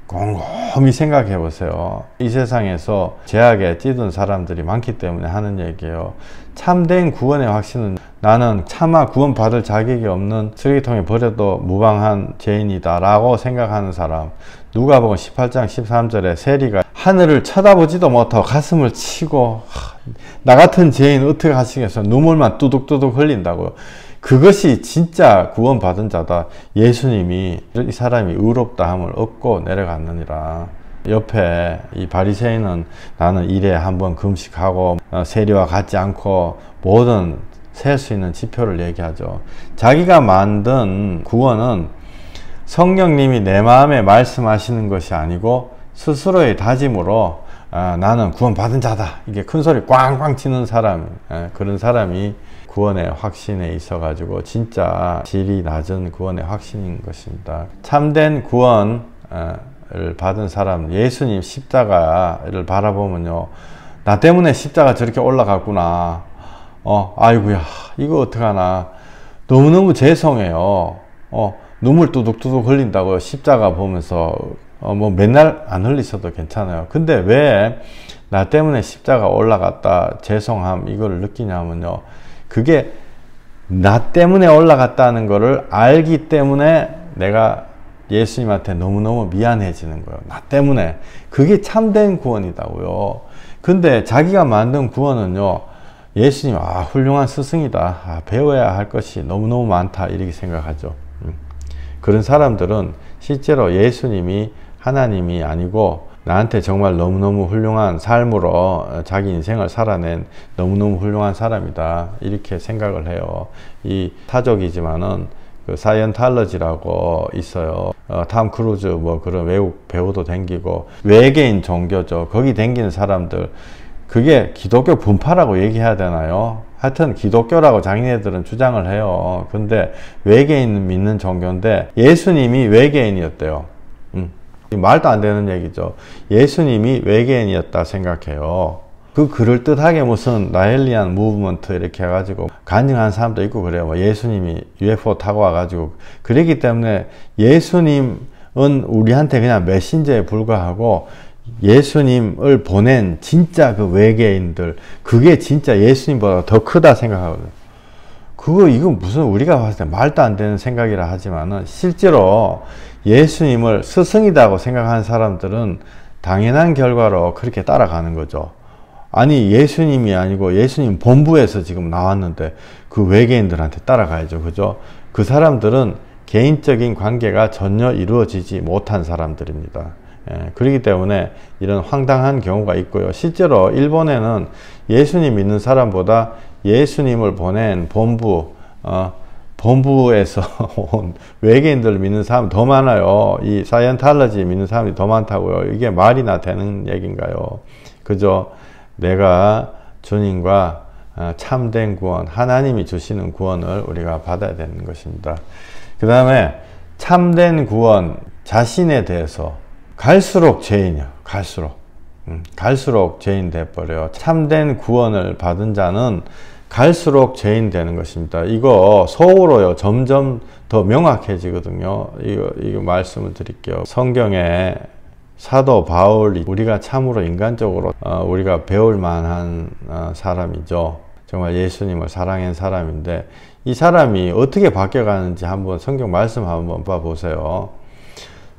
곰곰이 생각해 보세요. 이 세상에서 죄악에 찌든 사람들이 많기 때문에 하는 얘기예요. 참된 구원의 확신은 나는 차마 구원받을 자격이 없는 쓰레기통에 버려도 무방한 죄인이다 라고 생각하는 사람. 누가복음 18장 13절에 세리가 하늘을 쳐다보지도 못하고 가슴을 치고, 나 같은 죄인 어떻게 하시겠어요? 눈물만 뚜둑뚜둑 흘린다고요. 그것이 진짜 구원받은 자다. 예수님이 이 사람이 의롭다 함을 얻고 내려갔느니라. 옆에 이 바리새인은 나는 일에 한번 금식하고 세리와 같지 않고 모든 셀 수 있는 지표를 얘기하죠. 자기가 만든 구원은 성령님이 내 마음에 말씀하시는 것이 아니고 스스로의 다짐으로 나는 구원받은 자다, 이게 큰 소리 꽝꽝 치는 사람, 그런 사람이 구원의 확신에 있어 가지고 진짜 질이 낮은 구원의 확신인 것입니다. 참된 구원을 받은 사람, 예수님 십자가를 바라보면요, 나 때문에 십자가 저렇게 올라갔구나, 아이고야 이거 어떡하나, 너무너무 죄송해요. 눈물 뚜둑뚜둑 흘린다고요, 십자가 보면서. 뭐 맨날 안 흘리셔도 괜찮아요. 근데 왜 나 때문에 십자가 올라갔다 죄송함 이걸 느끼냐면요, 그게 나 때문에 올라갔다는 거를 알기 때문에 내가 예수님한테 너무너무 미안해지는 거예요. 나 때문에. 그게 참된 구원이다고요. 근데 자기가 만든 구원은요, 예수님 훌륭한 스승이다, 배워야 할 것이 너무너무 많다, 이렇게 생각하죠. 그런 사람들은 실제로 예수님이 하나님이 아니고 나한테 정말 너무너무 훌륭한 삶으로 자기 인생을 살아낸 너무너무 훌륭한 사람이다, 이렇게 생각을 해요. 이 타족이지만은 그 사이언탈러지라고 있어요. 탐 크루즈 뭐 그런 외국 배우도 댕기고, 외계인 종교죠. 거기 댕기는 사람들, 그게 기독교 분파라고 얘기해야 되나요? 하여튼 기독교라고 자기네들은 주장을 해요. 근데 외계인 믿는 종교인데 예수님이 외계인이었대요. 말도 안 되는 얘기죠. 예수님이 외계인이었다 생각해요. 그 그럴듯하게 무슨 라헬리안 무브먼트 이렇게 해가지고 간증한 사람도 있고 그래요. 뭐 예수님이 UFO 타고 와가지고. 그렇기 때문에 예수님은 우리한테 그냥 메신저에 불과하고, 예수님을 보낸 진짜 그 외계인들, 그게 진짜 예수님보다 더 크다 생각하거든요. 이건 무슨 우리가 봤을 때 말도 안 되는 생각이라 하지만은, 실제로 예수님을 스승이라고 생각하는 사람들은 당연한 결과로 그렇게 따라가는 거죠. 아니 예수님이 아니고 예수님 본부에서 지금 나왔는데 그 외계인들한테 따라가야죠. 그죠? 그 사람들은 개인적인 관계가 전혀 이루어지지 못한 사람들입니다. 그렇기 때문에 이런 황당한 경우가 있고요. 실제로 일본에는 예수님 믿는 사람보다 예수님을 보낸 본부에서 온 외계인들 믿는 사람이 더 많아요. 이 사이언탈러지 믿는 사람이 더 많다고요. 이게 말이나 되는 얘기인가요? 그죠? 내가 주님과 참된 구원, 하나님이 주시는 구원을 우리가 받아야 되는 것입니다. 그 다음에 참된 구원, 자신에 대해서 갈수록 죄인이요. 갈수록 죄인 돼버려요. 참된 구원을 받은 자는 갈수록 죄인 되는 것입니다. 이거 속으로요 점점 더 명확해지거든요. 이거 말씀을 드릴게요. 성경에 사도 바울이 우리가 참으로 인간적으로 우리가 배울 만한 사람이죠. 정말 예수님을 사랑한 사람인데 이 사람이 어떻게 바뀌어가는지 한번 성경 말씀 한번 봐보세요.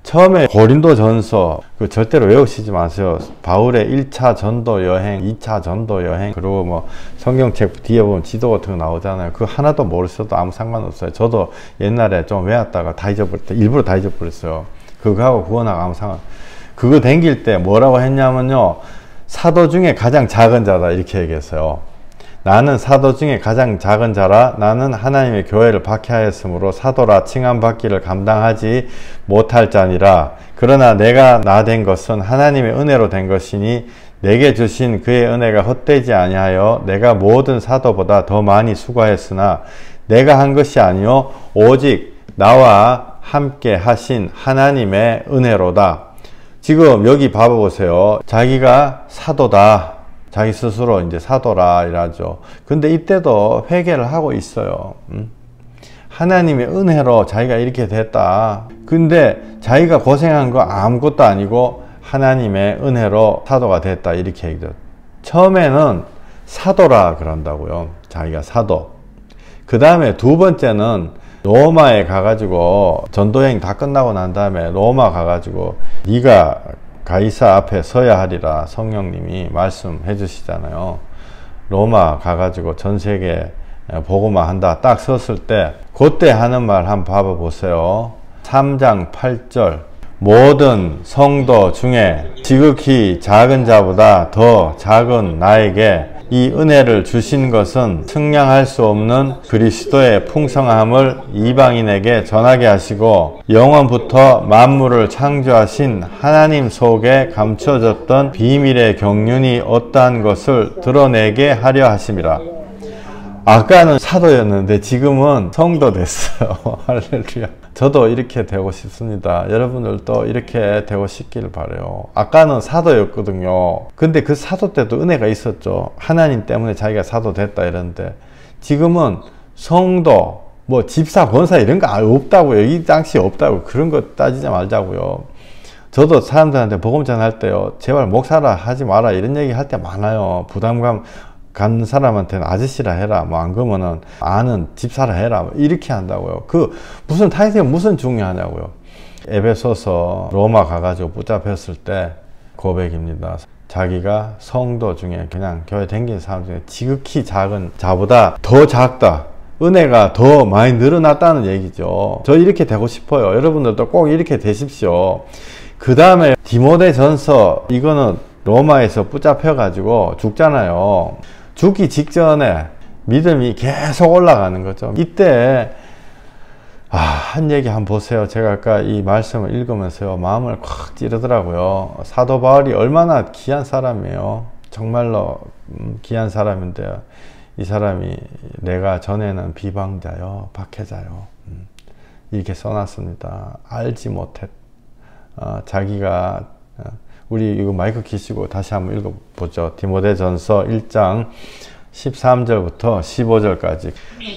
처음에 고린도전서 절대로 외우시지 마세요. 바울의 1차 전도 여행, 2차 전도 여행, 그리고 뭐 성경책 뒤에 보면 지도 같은 거 나오잖아요. 그거 하나도 모르셔도 아무 상관없어요. 저도 옛날에 좀 외웠다가 다 잊어버렸어요. 일부러 다 잊어버렸어요. 그거하고 구원하고 아무 상관. 그거 댕길 때 뭐라고 했냐면요, 사도 중에 가장 작은 자다 이렇게 얘기했어요. 나는 사도 중에 가장 작은 자라. 나는 하나님의 교회를 박해하였으므로 사도라 칭함받기를 감당하지 못할 자니라. 그러나 내가 나 된 것은 하나님의 은혜로 된 것이니 내게 주신 그의 은혜가 헛되지 아니하여 내가 모든 사도보다 더 많이 수고하였으나 내가 한 것이 아니요 오직 나와 함께 하신 하나님의 은혜로다. 지금 여기 봐보세요. 자기가 사도다. 자기 스스로 이제 사도라 이라죠. 근데 이때도 회개를 하고 있어요. 하나님의 은혜로 자기가 이렇게 됐다. 근데 자기가 고생한 거 아무것도 아니고 하나님의 은혜로 사도가 됐다 이렇게 얘기죠. 처음에는 사도라 그런다고요. 자기가 사도. 그 다음에 두 번째는 로마에 가가지고 전도여행 다 끝나고 난 다음에 로마 가가지고 네가 가이사 앞에 서야 하리라 성령님이 말씀해 주시잖아요. 로마 가가지고 전 세계 복음화 한다 딱 섰을 때 그때 하는 말 한번 봐보세요. 3장 8절 모든 성도 중에 지극히 작은 자보다 더 작은 나에게 이 은혜를 주신 것은 측량할 수 없는 그리스도의 풍성함을 이방인에게 전하게 하시고 영원부터 만물을 창조하신 하나님 속에 감춰졌던 비밀의 경륜이 어떠한 것을 드러내게 하려 하심이라. 아까는 사도였는데 지금은 성도 됐어요. 할렐루야. 저도 이렇게 되고 싶습니다. 여러분들도 이렇게 되고 싶기를 바라요. 아까는 사도였거든요. 근데 그 사도 때도 은혜가 있었죠. 하나님 때문에 자기가 사도 됐다 이러는데 지금은 성도, 뭐 집사, 권사 이런 거 없다고요. 이 당시 없다고. 그런 거 따지지 말자고요. 저도 사람들한테 복음 전할 때요. 제발 목사라 하지 마라 이런 얘기 할 때 많아요. 부담감 간 사람한테는 아저씨라 해라. 뭐 안 그러면은 아는 집사라 해라. 뭐 이렇게 한다고요. 그 무슨 타이틀이 무슨 중요하냐고요. 에베소서 로마 가가지고 붙잡혔을 때 고백입니다. 자기가 성도 중에 그냥 교회 댕긴 사람 중에 지극히 작은 자보다 더 작다. 은혜가 더 많이 늘어났다는 얘기죠. 저 이렇게 되고 싶어요. 여러분들도 꼭 이렇게 되십시오. 그 다음에 디모데전서 이거는 로마에서 붙잡혀 가지고 죽잖아요. 죽기 직전에 믿음이 계속 올라가는 거죠. 이때 한 얘기 한번 보세요. 제가 아까 이 말씀을 읽으면서요 마음을 콱 찌르더라고요. 사도 바울이 얼마나 귀한 사람이에요. 정말로 귀한 사람인데요. 이 사람이 내가 전에는 비방자요 박해자요 이렇게 써놨습니다. 알지 못했 자기가 우리 이거 마이크 키시고 다시 한번 읽어보죠. 디모데전서 1장 13절부터 15절까지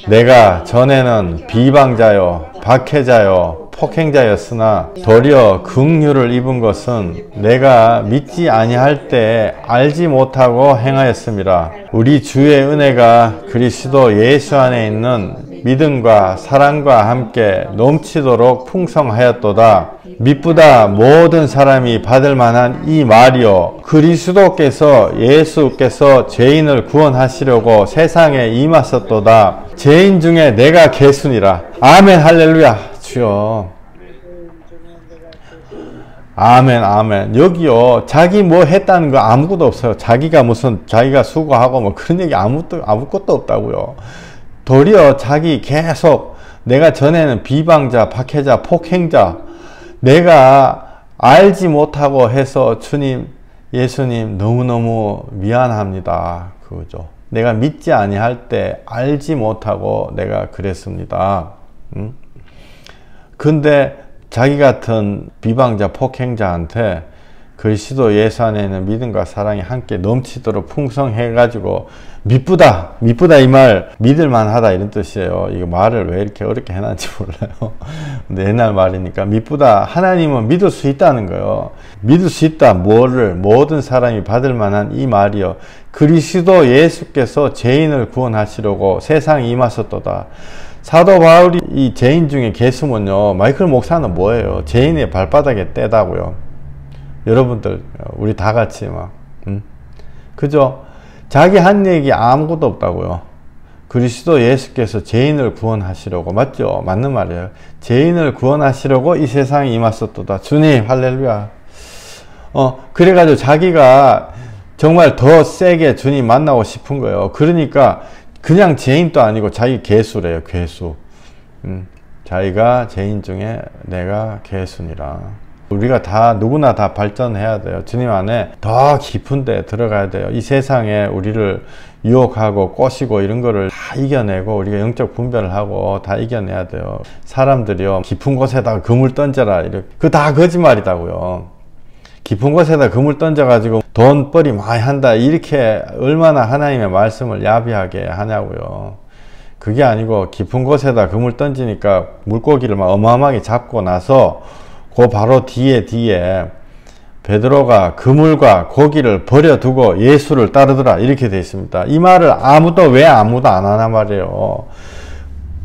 내가 전에는 비방자요 박해자요 폭행자였으나 도리어 긍휼을 입은 것은 내가 믿지 아니할 때 알지 못하고 행하였음이라. 우리 주의 은혜가 그리스도 예수 안에 있는 믿음과 사랑과 함께 넘치도록 풍성하였도다. 미쁘다 모든 사람이 받을 만한 이 말이요, 그리스도께서 예수께서 죄인을 구원하시려고 세상에 임하셨도다. 죄인 중에 내가 개순이라. 아멘. 할렐루야. 주여. 아멘. 아멘. 여기요, 자기 뭐 했다는 거 아무것도 없어요. 자기가 무슨 자기가 수고하고 뭐 그런 얘기 아무것도 없다고요. 도리어 자기 계속 내가 전에는 비방자, 박해자, 폭행자, 내가 알지 못하고 해서 주님, 예수님 너무너무 미안합니다. 그거죠. 내가 믿지 아니할 때 알지 못하고 내가 그랬습니다. 근데 자기 같은 비방자, 폭행자한테 그리스도 예수 안에 있는 믿음과 사랑이 함께 넘치도록 풍성해가지고 미쁘다 이 말 믿을만하다 이런 뜻이에요. 이거 말을 왜 이렇게 어렵게 해놨는지 몰라요. 근데 옛날 말이니까 미쁘다, 하나님은 믿을 수 있다는 거예요. 믿을 수 있다. 뭐를? 모든 사람이 받을 만한 이 말이요, 그리스도 예수께서 죄인을 구원하시려고 세상에 임하셨도다. 사도 바울이 이 죄인 중에 개수면요, 마이클 목사는 뭐예요? 죄인의 발바닥에 떼다고요. 여러분들 우리 다 같이 막 그죠? 자기 한 얘기 아무것도 없다고요. 그리스도 예수께서 죄인을 구원하시려고, 맞죠? 맞는 말이에요. 죄인을 구원하시려고 이 세상에 임하셨도다. 주님 할렐루야. 그래가지고 자기가 정말 더 세게 주님 만나고 싶은 거예요. 그러니까 그냥 죄인도 아니고 자기 개수래요. 개수. 자기가 죄인 중에 내가 개수니라. 우리가 다 누구나 다 발전해야 돼요. 주님 안에 더 깊은 데 들어가야 돼요. 이 세상에 우리를 유혹하고 꼬시고 이런 거를 다 이겨내고 우리가 영적 분별을 하고 다 이겨내야 돼요. 사람들이요, 깊은 곳에다가 그물 던져라, 이렇게. 그거 다 거짓말이다고요. 깊은 곳에다 그물 던져가지고 돈벌이 많이 한다, 이렇게 얼마나 하나님의 말씀을 야비하게 하냐고요. 그게 아니고 깊은 곳에다 그물 던지니까 물고기를 막 어마어마하게 잡고 나서 그 바로 뒤에 베드로가 그물과 고기를 버려두고 예수를 따르더라, 이렇게 되어 있습니다. 이 말을 왜 아무도 안 하나 말이에요.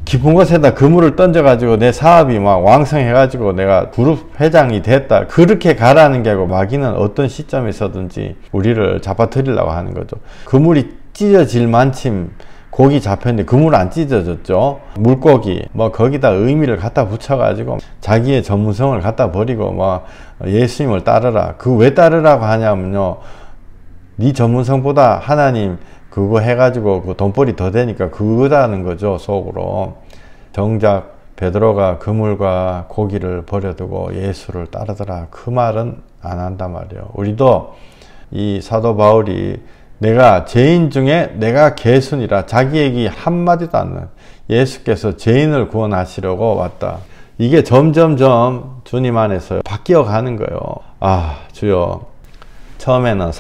깊은 곳에다 그물을 던져가지고 내 사업이 막 왕성해가지고 내가 그룹 회장이 됐다, 그렇게 가라는 게 아니고 마귀는 어떤 시점에서든지 우리를 잡아뜨리려고 하는 거죠. 그물이 찢어질 만큼 고기 잡혔는데 그물 안 찢어졌죠. 물고기 뭐 거기다 의미를 갖다 붙여가지고 자기의 전문성을 갖다 버리고 뭐 예수님을 따르라. 그 왜 따르라고 하냐면요, 네 전문성보다 하나님 그거 해가지고 그 돈벌이 더 되니까 그거라는 거죠, 속으로. 정작 베드로가 그물과 고기를 버려두고 예수를 따르더라, 그 말은 안 한단 말이에요. 우리도 이 사도 바울이 내가 죄인 중에 내가 개순이라, 자기 얘기 한마디도 안 나요. 예수께서 죄인을 구원하시려고 왔다. 이게 점점점 주님 안에서 바뀌어 가는 거예요. 아, 주여. 처음에는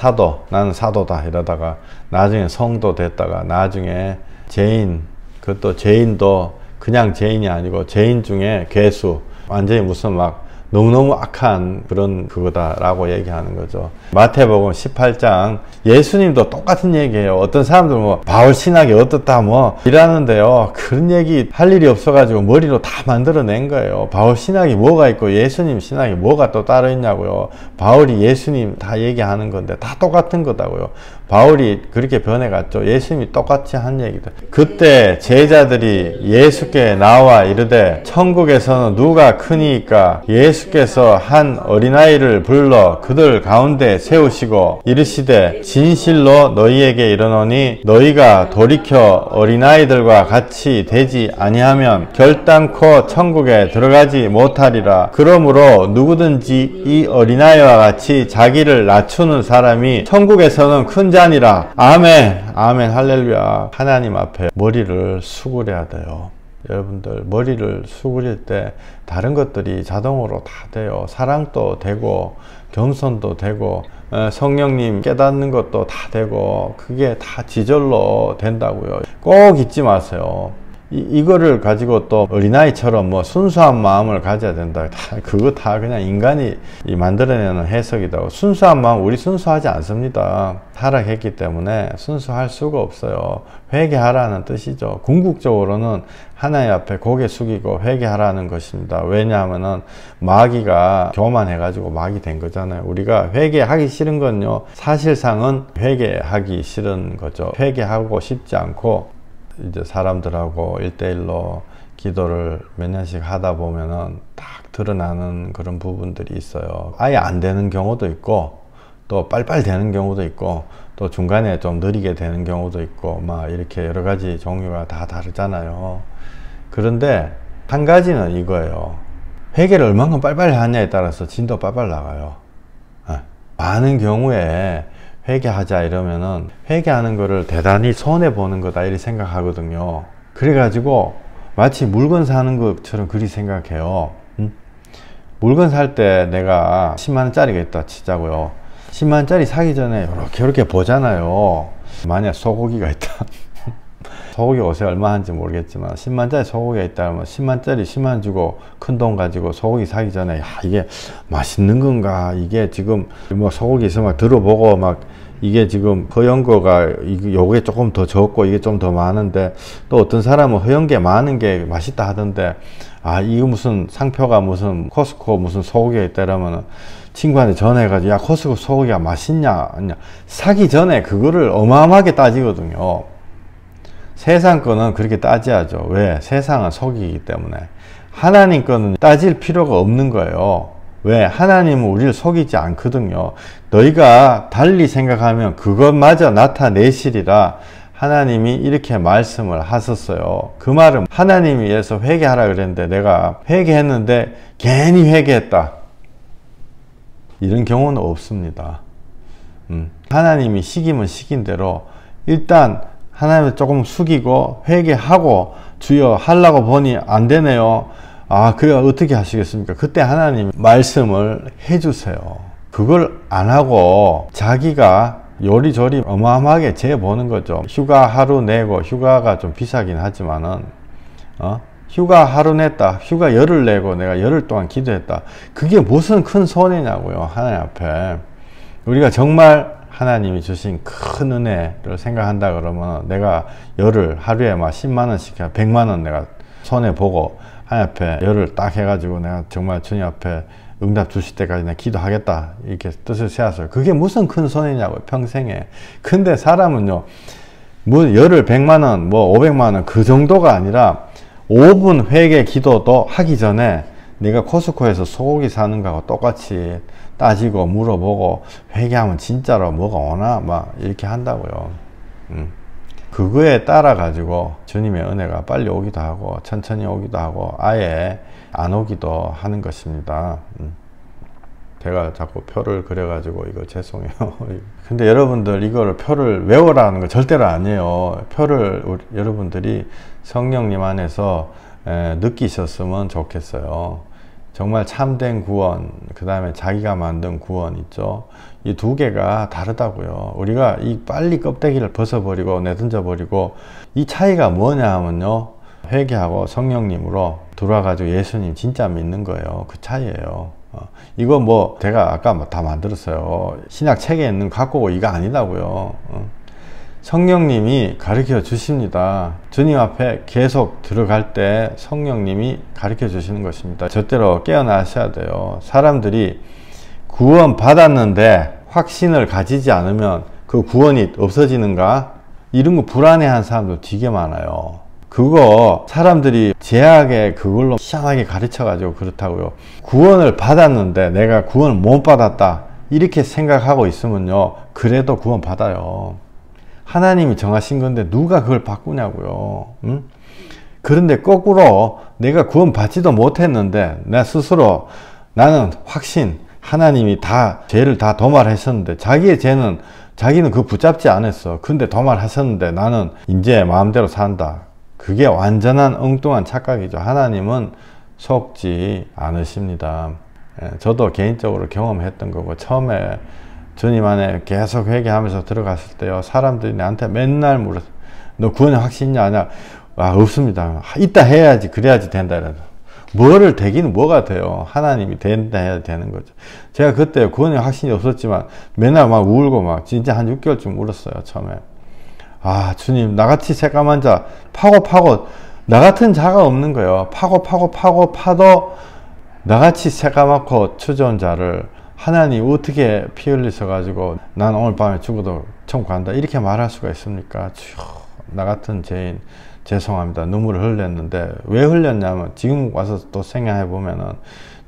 나는 사도다 이러다가 나중에 성도 됐다가 나중에 죄인, 그것도 죄인도 그냥 죄인이 아니고 죄인 중에 괴수, 완전히 무슨 막 너무너무 악한 그런 그거다라고 얘기하는 거죠. 마태복음 18장, 예수님도 똑같은 얘기예요. 어떤 사람들 뭐 바울 신학이 어떻다 뭐 이러는데요, 그런 얘기 할 일이 없어가지고 머리로 다 만들어낸 거예요. 바울 신학이 뭐가 있고 예수님 신학이 뭐가 또 따로 있냐고요. 바울이 예수님 다 얘기하는 건데 다 똑같은 거다고요. 바울이 그렇게 변해갔죠. 예수님이 똑같이 한 얘기다. 그때 제자들이 예수께 나와 이르되 천국에서는 누가 크니까 예수께서 한 어린아이를 불러 그들 가운데 세우시고 이르시되 진실로 너희에게 이르노니 너희가 돌이켜 어린아이들과 같이 되지 아니하면 결단코 천국에 들어가지 못하리라. 그러므로 누구든지 이 어린아이와 같이 자기를 낮추는 사람이 천국에서는 큰 자니라. 아멘. 아멘. 할렐루야. 하나님 앞에 머리를 수그려야 돼요. 여러분들 머리를 수그릴 때 다른 것들이 자동으로 다 돼요. 사랑도 되고 겸손도 되고 성령님 깨닫는 것도 다 되고 그게 다 지절로 된다고요. 꼭 잊지 마세요. 이거를 가지고 또 어린아이처럼 뭐 순수한 마음을 가져야 된다. 그거 다 그냥 인간이 만들어내는 해석이다. 순수한 마음, 우리 순수하지 않습니다. 타락했기 때문에 순수할 수가 없어요. 회개하라는 뜻이죠. 궁극적으로는 하나님 앞에 고개 숙이고 회개하라는 것입니다. 왜냐하면은 마귀가 교만해가지고 마귀 된 거잖아요. 우리가 회개하기 싫은 건요, 사실상은 회개하기 싫은 거죠. 회개하고 싶지 않고 이제 사람들하고 1대1로 기도를 몇 년씩 하다 보면은 딱 드러나는 그런 부분들이 있어요. 아예 안 되는 경우도 있고, 또 빨빨 되는 경우도 있고, 또 중간에 좀 느리게 되는 경우도 있고, 막 이렇게 여러 가지 종류가 다 다르잖아요. 그런데 한 가지는 이거예요. 회개를 얼만큼 빨빨리 하냐에 따라서 진도 빨빨 나가요. 많은 경우에 회개하자 이러면은 회개하는 거를 대단히 손해보는 거다 이렇게 생각하거든요. 그래가지고 마치 물건 사는 것처럼 그리 생각해요. 물건 살 때 내가 10만원짜리가 있다 치자고요. 10만원짜리 사기 전에 이렇게 보잖아요. 만약 소고기가 있다. 소고기 옷에 얼마 하는지 모르겠지만 10만짜리 소고기가 있다 하면 10만짜리 10만 주고 큰 돈 가지고 소고기 사기 전에, 야, 이게 맛있는 건가, 이게 지금 뭐 소고기 있으면 막 들어보고 막 이게 지금 허연 거가 요게 조금 더 적고 이게 좀 더 많은데, 또 어떤 사람은 허연 게 많은 게 맛있다 하던데, 아 이거 무슨 상표가 무슨 코스코 무슨 소고기가 있다 이러면은 친구한테 전화해가지고, 야 코스코 소고기가 맛있냐 아니냐, 사기 전에 그거를 어마어마하게 따지거든요. 세상 거는 그렇게 따져야죠. 왜? 세상은 속이기 때문에. 하나님 거는 따질 필요가 없는 거예요. 왜? 하나님은 우리를 속이지 않거든요. 너희가 달리 생각하면 그것마저 나타내시리라 하나님이 이렇게 말씀을 하셨어요. 그 말은 하나님이 위해서 회개하라 그랬는데 내가 회개했는데 괜히 회개했다, 이런 경우는 없습니다. 하나님이 시키면 시킨 대로 일단 하나님을 조금 숙이고 회개하고, 주여 하려고 보니 안 되네요. 아, 그래 어떻게 하시겠습니까? 그때 하나님 말씀을 해주세요. 그걸 안 하고 자기가 요리조리 어마어마하게 재보는 거죠. 휴가 하루 내고, 휴가가 좀 비싸긴 하지만은 휴가 하루 냈다, 휴가 열흘 내고 내가 열흘 동안 기도했다, 그게 무슨 큰 손해냐고요. 하나님 앞에 우리가 정말 하나님이 주신 큰 은혜를 생각한다 그러면, 내가 열흘 하루에 막 10만원씩 100만원 내가 손해보고 하나님 앞에 열흘 딱 해가지고 내가 정말 주님 앞에 응답 주실 때까지 내가 기도하겠다 이렇게 뜻을 세웠어요. 그게 무슨 큰 손해냐고요, 평생에. 근데 사람은요, 뭐 열흘 100만원 뭐 500만원 그 정도가 아니라 5분 회개 기도도 하기 전에 내가 코스코에서 소고기 사는 거하고 똑같이 따지고 물어보고 회개하면 진짜로 뭐가 오나 막 이렇게 한다고요. 그거에 따라 가지고 주님의 은혜가 빨리 오기도 하고 천천히 오기도 하고 아예 안 오기도 하는 것입니다. 제가 자꾸 표를 그려 가지고 이거 죄송해요. 근데 여러분들 이거를 표를 외우라는 거 절대로 아니에요. 표를 여러분들이 성령님 안에서 느끼셨으면 좋겠어요. 정말 참된 구원, 그 다음에 자기가 만든 구원 있죠. 이 두 개가 다르다고요. 우리가 이 빨리 껍데기를 벗어버리고 내던져 버리고, 이 차이가 뭐냐 하면요, 회개하고 성령님으로 들어와가지고 예수님 진짜 믿는 거예요. 그 차이예요. 이거 뭐 제가 아까 다 만들었어요. 신약 책에 있는 갖고 오고 이거 아니다고요. 성령님이 가르쳐 주십니다. 주님 앞에 계속 들어갈 때 성령님이 가르쳐 주시는 것입니다. 절대로 깨어나셔야 돼요. 사람들이 구원 받았는데 확신을 가지지 않으면 그 구원이 없어지는가? 이런 거 불안해하는 사람들 되게 많아요. 그거 사람들이 제약에 그걸로 희한하게 가르쳐 가지고 그렇다고요. 구원을 받았는데 내가 구원을 못 받았다 이렇게 생각하고 있으면요, 그래도 구원 받아요. 하나님이 정하신 건데 누가 그걸 바꾸냐고요. 그런데 거꾸로 내가 구원 받지도 못했는데 내 스스로 나는 확신, 하나님이 다 죄를 다 도말하셨는데 자기의 죄는 자기는 그거 붙잡지 않았어. 근데 도말하셨는데 나는 이제 마음대로 산다. 그게 완전한 엉뚱한 착각이죠. 하나님은 속지 않으십니다. 저도 개인적으로 경험했던 거고, 처음에 주님 안에 계속 회개하면서 들어갔을 때요, 사람들이 나한테 맨날 물었어. 너 구원의 확신이 아니야. 아, 없습니다. 이따 해야지, 그래야지 된다. 뭐를 되기는 뭐가 돼요. 하나님이 된다 해야 되는 거죠. 제가 그때 구원에 확신이 없었지만 맨날 막 울고 막 진짜 한 6개월쯤 울었어요. 처음에. 아, 주님, 나같이 새까만 자 파고 나 같은 자가 없는 거예요. 파도 나같이 새까맣고 추저온 자를 하나님 어떻게 피 흘리셔 가지고 난 오늘 밤에 죽어도 천국 간다 이렇게 말할 수가 있습니까? 주여, 나 같은 죄인 죄송합니다. 눈물을 흘렸는데 왜 흘렸냐면 지금 와서 또 생각해 보면은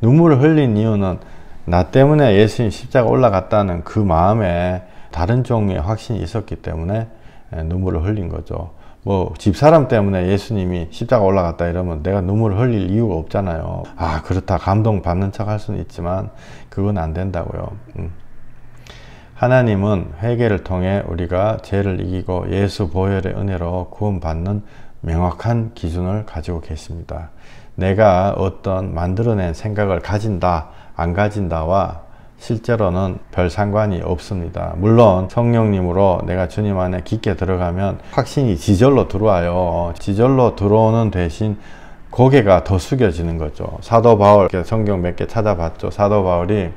눈물을 흘린 이유는 나 때문에 예수님 십자가 올라갔다는 그 마음에 다른 종류의 확신이 있었기 때문에 눈물을 흘린 거죠. 뭐 집사람 때문에 예수님이 십자가 올라갔다 이러면 내가 눈물을 흘릴 이유가 없잖아요. 아, 그렇다 감동 받는 척 할 수는 있지만 그건 안 된다고요. 하나님은 회개를 통해 우리가 죄를 이기고 예수 보혈의 은혜로 구원받는 명확한 기준을 가지고 계십니다. 내가 어떤 만들어낸 생각을 가진다 안 가진다와 실제로는 별 상관이 없습니다. 물론 성령님으로 내가 주님 안에 깊게 들어가면 확신이 지절로 들어와요. 지절로 들어오는 대신 고개가 더 숙여지는 거죠. 사도 바울, 성경 몇 개 찾아봤죠. 사도 바울이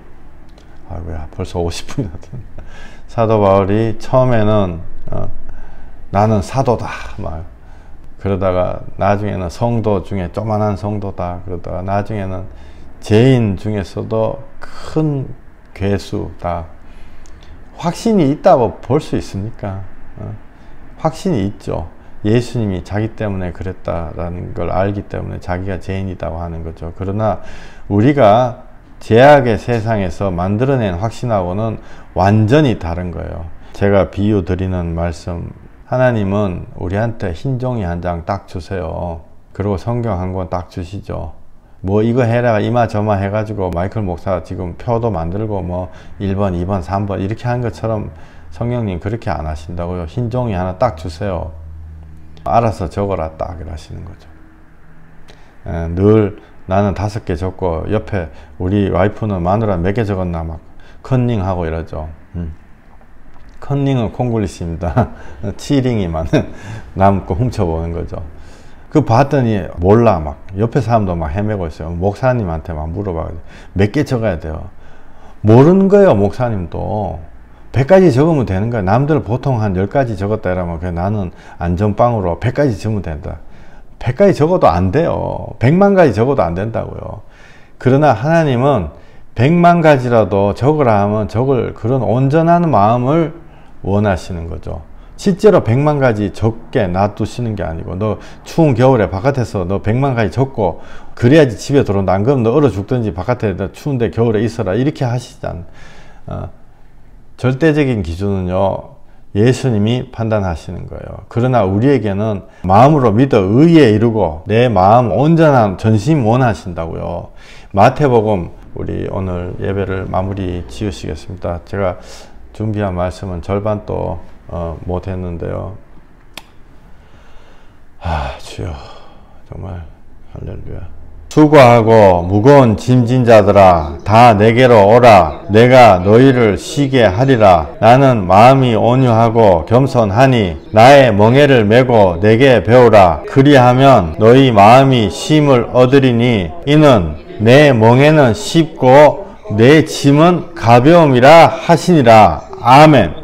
아이고야, 벌써 50분이나 됐네. 사도 바울이 처음에는 나는 사도다 막 그러다가 나중에는 성도 중에 조만한 성도다 그러다가 나중에는 죄인 중에서도 큰 괴수다. 확신이 있다고 볼 수 있습니까? 확신이 있죠. 예수님이 자기 때문에 그랬다라는 걸 알기 때문에 자기가 죄인이라고 하는 거죠. 그러나 우리가 죄악의 세상에서 만들어낸 확신하고는 완전히 다른 거예요. 제가 비유 드리는 말씀, 하나님은 우리한테 흰 종이 한 장 딱 주세요. 그리고 성경 한 권 딱 주시죠. 뭐 이거 해라 이마저마 해가지고 마이클 목사 지금 표도 만들고 뭐 1번 2번 3번 이렇게 한 것처럼 성령님 그렇게 안 하신다고요. 흰 종이 하나 딱 주세요. 알아서 적어라 딱 이러시는 거죠. 늘 나는 5개 적고 옆에 우리 와이프는 마누라 몇 개 적었나 막 컨닝하고 이러죠. 컨닝은 콩글리시입니다. 치링이 남고 훔쳐보는 거죠. 그 봤더니 몰라 막 옆에 사람도 막 헤매고 있어요. 목사님한테 막 물어봐. 몇 개 적어야 돼요. 모르는 거예요. 목사님도 100가지 적으면 되는 거예요. 남들 보통 한 10가지 적었다 이러면 나는 안전빵으로 100가지 적으면 된다. 100가지 적어도 안 돼요. 100만 가지 적어도 안 된다고요. 그러나 하나님은 100만 가지라도 적으라 하면 적을 그런 온전한 마음을 원하시는 거죠. 실제로 100만 가지 적게 놔두시는 게 아니고 너 추운 겨울에 바깥에서 너 100만 가지 적고 그래야지 집에 들어온다. 안 그러면 너 얼어 죽든지 바깥에 너 추운데 겨울에 있어라. 이렇게 하시잖아. 절대적인 기준은요. 예수님이 판단하시는 거예요. 그러나 우리에게는 마음으로 믿어 의에 이르고 내 마음 온전한 전심 원하신다고요. 마태복음 우리 오늘 예배를 마무리 지으시겠습니다. 제가 준비한 말씀은 절반 또 못했는데요. 주여 정말 할렐루야. 수고하고 무거운 짐진 자들아 다 내게로 오라. 내가 너희를 쉬게 하리라. 나는 마음이 온유하고 겸손하니 나의 멍에를 메고 내게 배우라. 그리하면 너희 마음이 쉼을 얻으리니 이는 내 멍에는 쉽고 내 짐은 가벼움이라 하시니라. 아멘.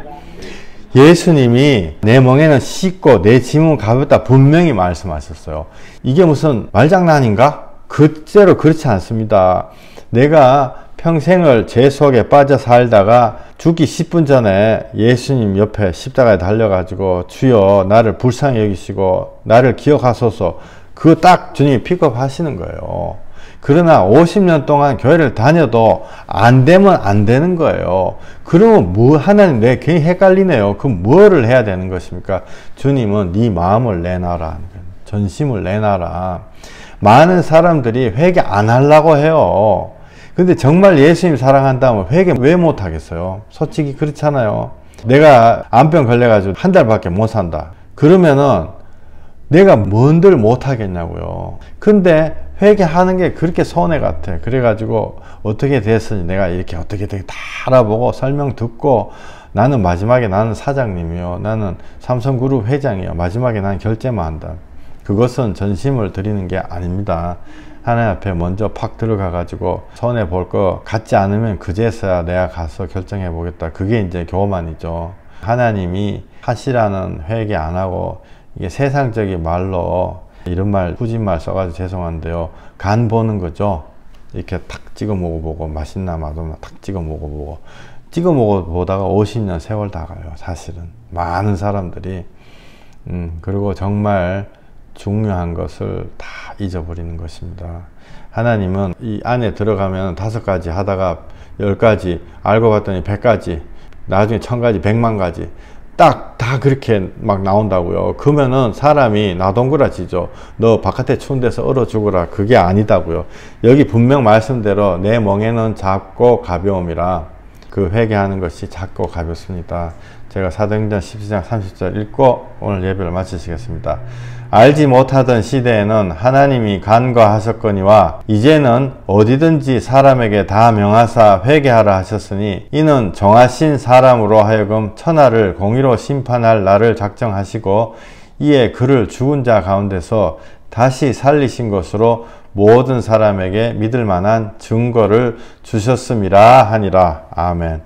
예수님이 내 멍에는 쉽고 내 짐은 가볍다 분명히 말씀하셨어요. 이게 무슨 말장난인가? 그대로 그렇지 않습니다. 내가 평생을 죄 속에 빠져 살다가 죽기 10분 전에 예수님 옆에 십자가에 달려가지고 주여 나를 불쌍히 여기시고 나를 기억하소서 그거 딱 주님이 픽업하시는 거예요. 그러나 50년 동안 교회를 다녀도 안 되면 안 되는 거예요. 그러면 뭐 하나님 내 괜히 헷갈리네요. 그럼 뭐를 해야 되는 것입니까? 주님은 네 마음을 내놔라. 전심을 내놔라. 많은 사람들이 회개 안 하려고 해요. 근데 정말 예수님 사랑한다면 회개 왜 못 하겠어요? 솔직히 그렇잖아요. 내가 암병 걸려가지고 한 달밖에 못 산다. 그러면은 내가 뭔들 못 하겠냐고요. 근데 회개하는 게 그렇게 손해 같아. 그래가지고 어떻게 됐으니 내가 이렇게 어떻게 다 알아보고 설명 듣고 나는 마지막에 나는 사장님이요. 나는 삼성그룹 회장이요. 마지막에 나는 결제만 한다. 그것은 전심을 드리는 게 아닙니다. 하나님 앞에 먼저 팍 들어가 가지고 손해 볼 거 같지 않으면 그제서야 내가 가서 결정해 보겠다. 그게 이제 교만이죠. 하나님이 하시라는 회개 안 하고 이게 세상적인 말로 이런 말 후진 말 써가지고 죄송한데요, 간 보는 거죠. 이렇게 탁 찍어 먹어보고 맛있나 맛없나 탁 찍어 먹어보고, 찍어 먹어보다가 50년 세월 다 가요. 사실은 많은 사람들이. 그리고 정말 중요한 것을 다 잊어버리는 것입니다. 하나님은 이 안에 들어가면 5가지 하다가 10가지, 알고 봤더니 100가지, 나중에 1000가지, 100만 가지 딱 다 그렇게 막 나온다고요. 그러면은 사람이 나동그라지죠. 너 바깥에 추운 데서 얼어 죽어라. 그게 아니다고요. 여기 분명 말씀대로 내 멍에는 작고 가벼움이라, 그 회개하는 것이 작고 가볍습니다. 제가 사도행전 12장 30절 읽고 오늘 예배를 마치시겠습니다. 알지 못하던 시대에는 하나님이 간과하셨거니와 이제는 어디든지 사람에게 다 명하사 회개하라 하셨으니 이는 정하신 사람으로 하여금 천하를 공의로 심판할 날을 작정하시고 이에 그를 죽은 자 가운데서 다시 살리신 것으로 모든 사람에게 믿을 만한 증거를 주셨음이라 하니라. 아멘.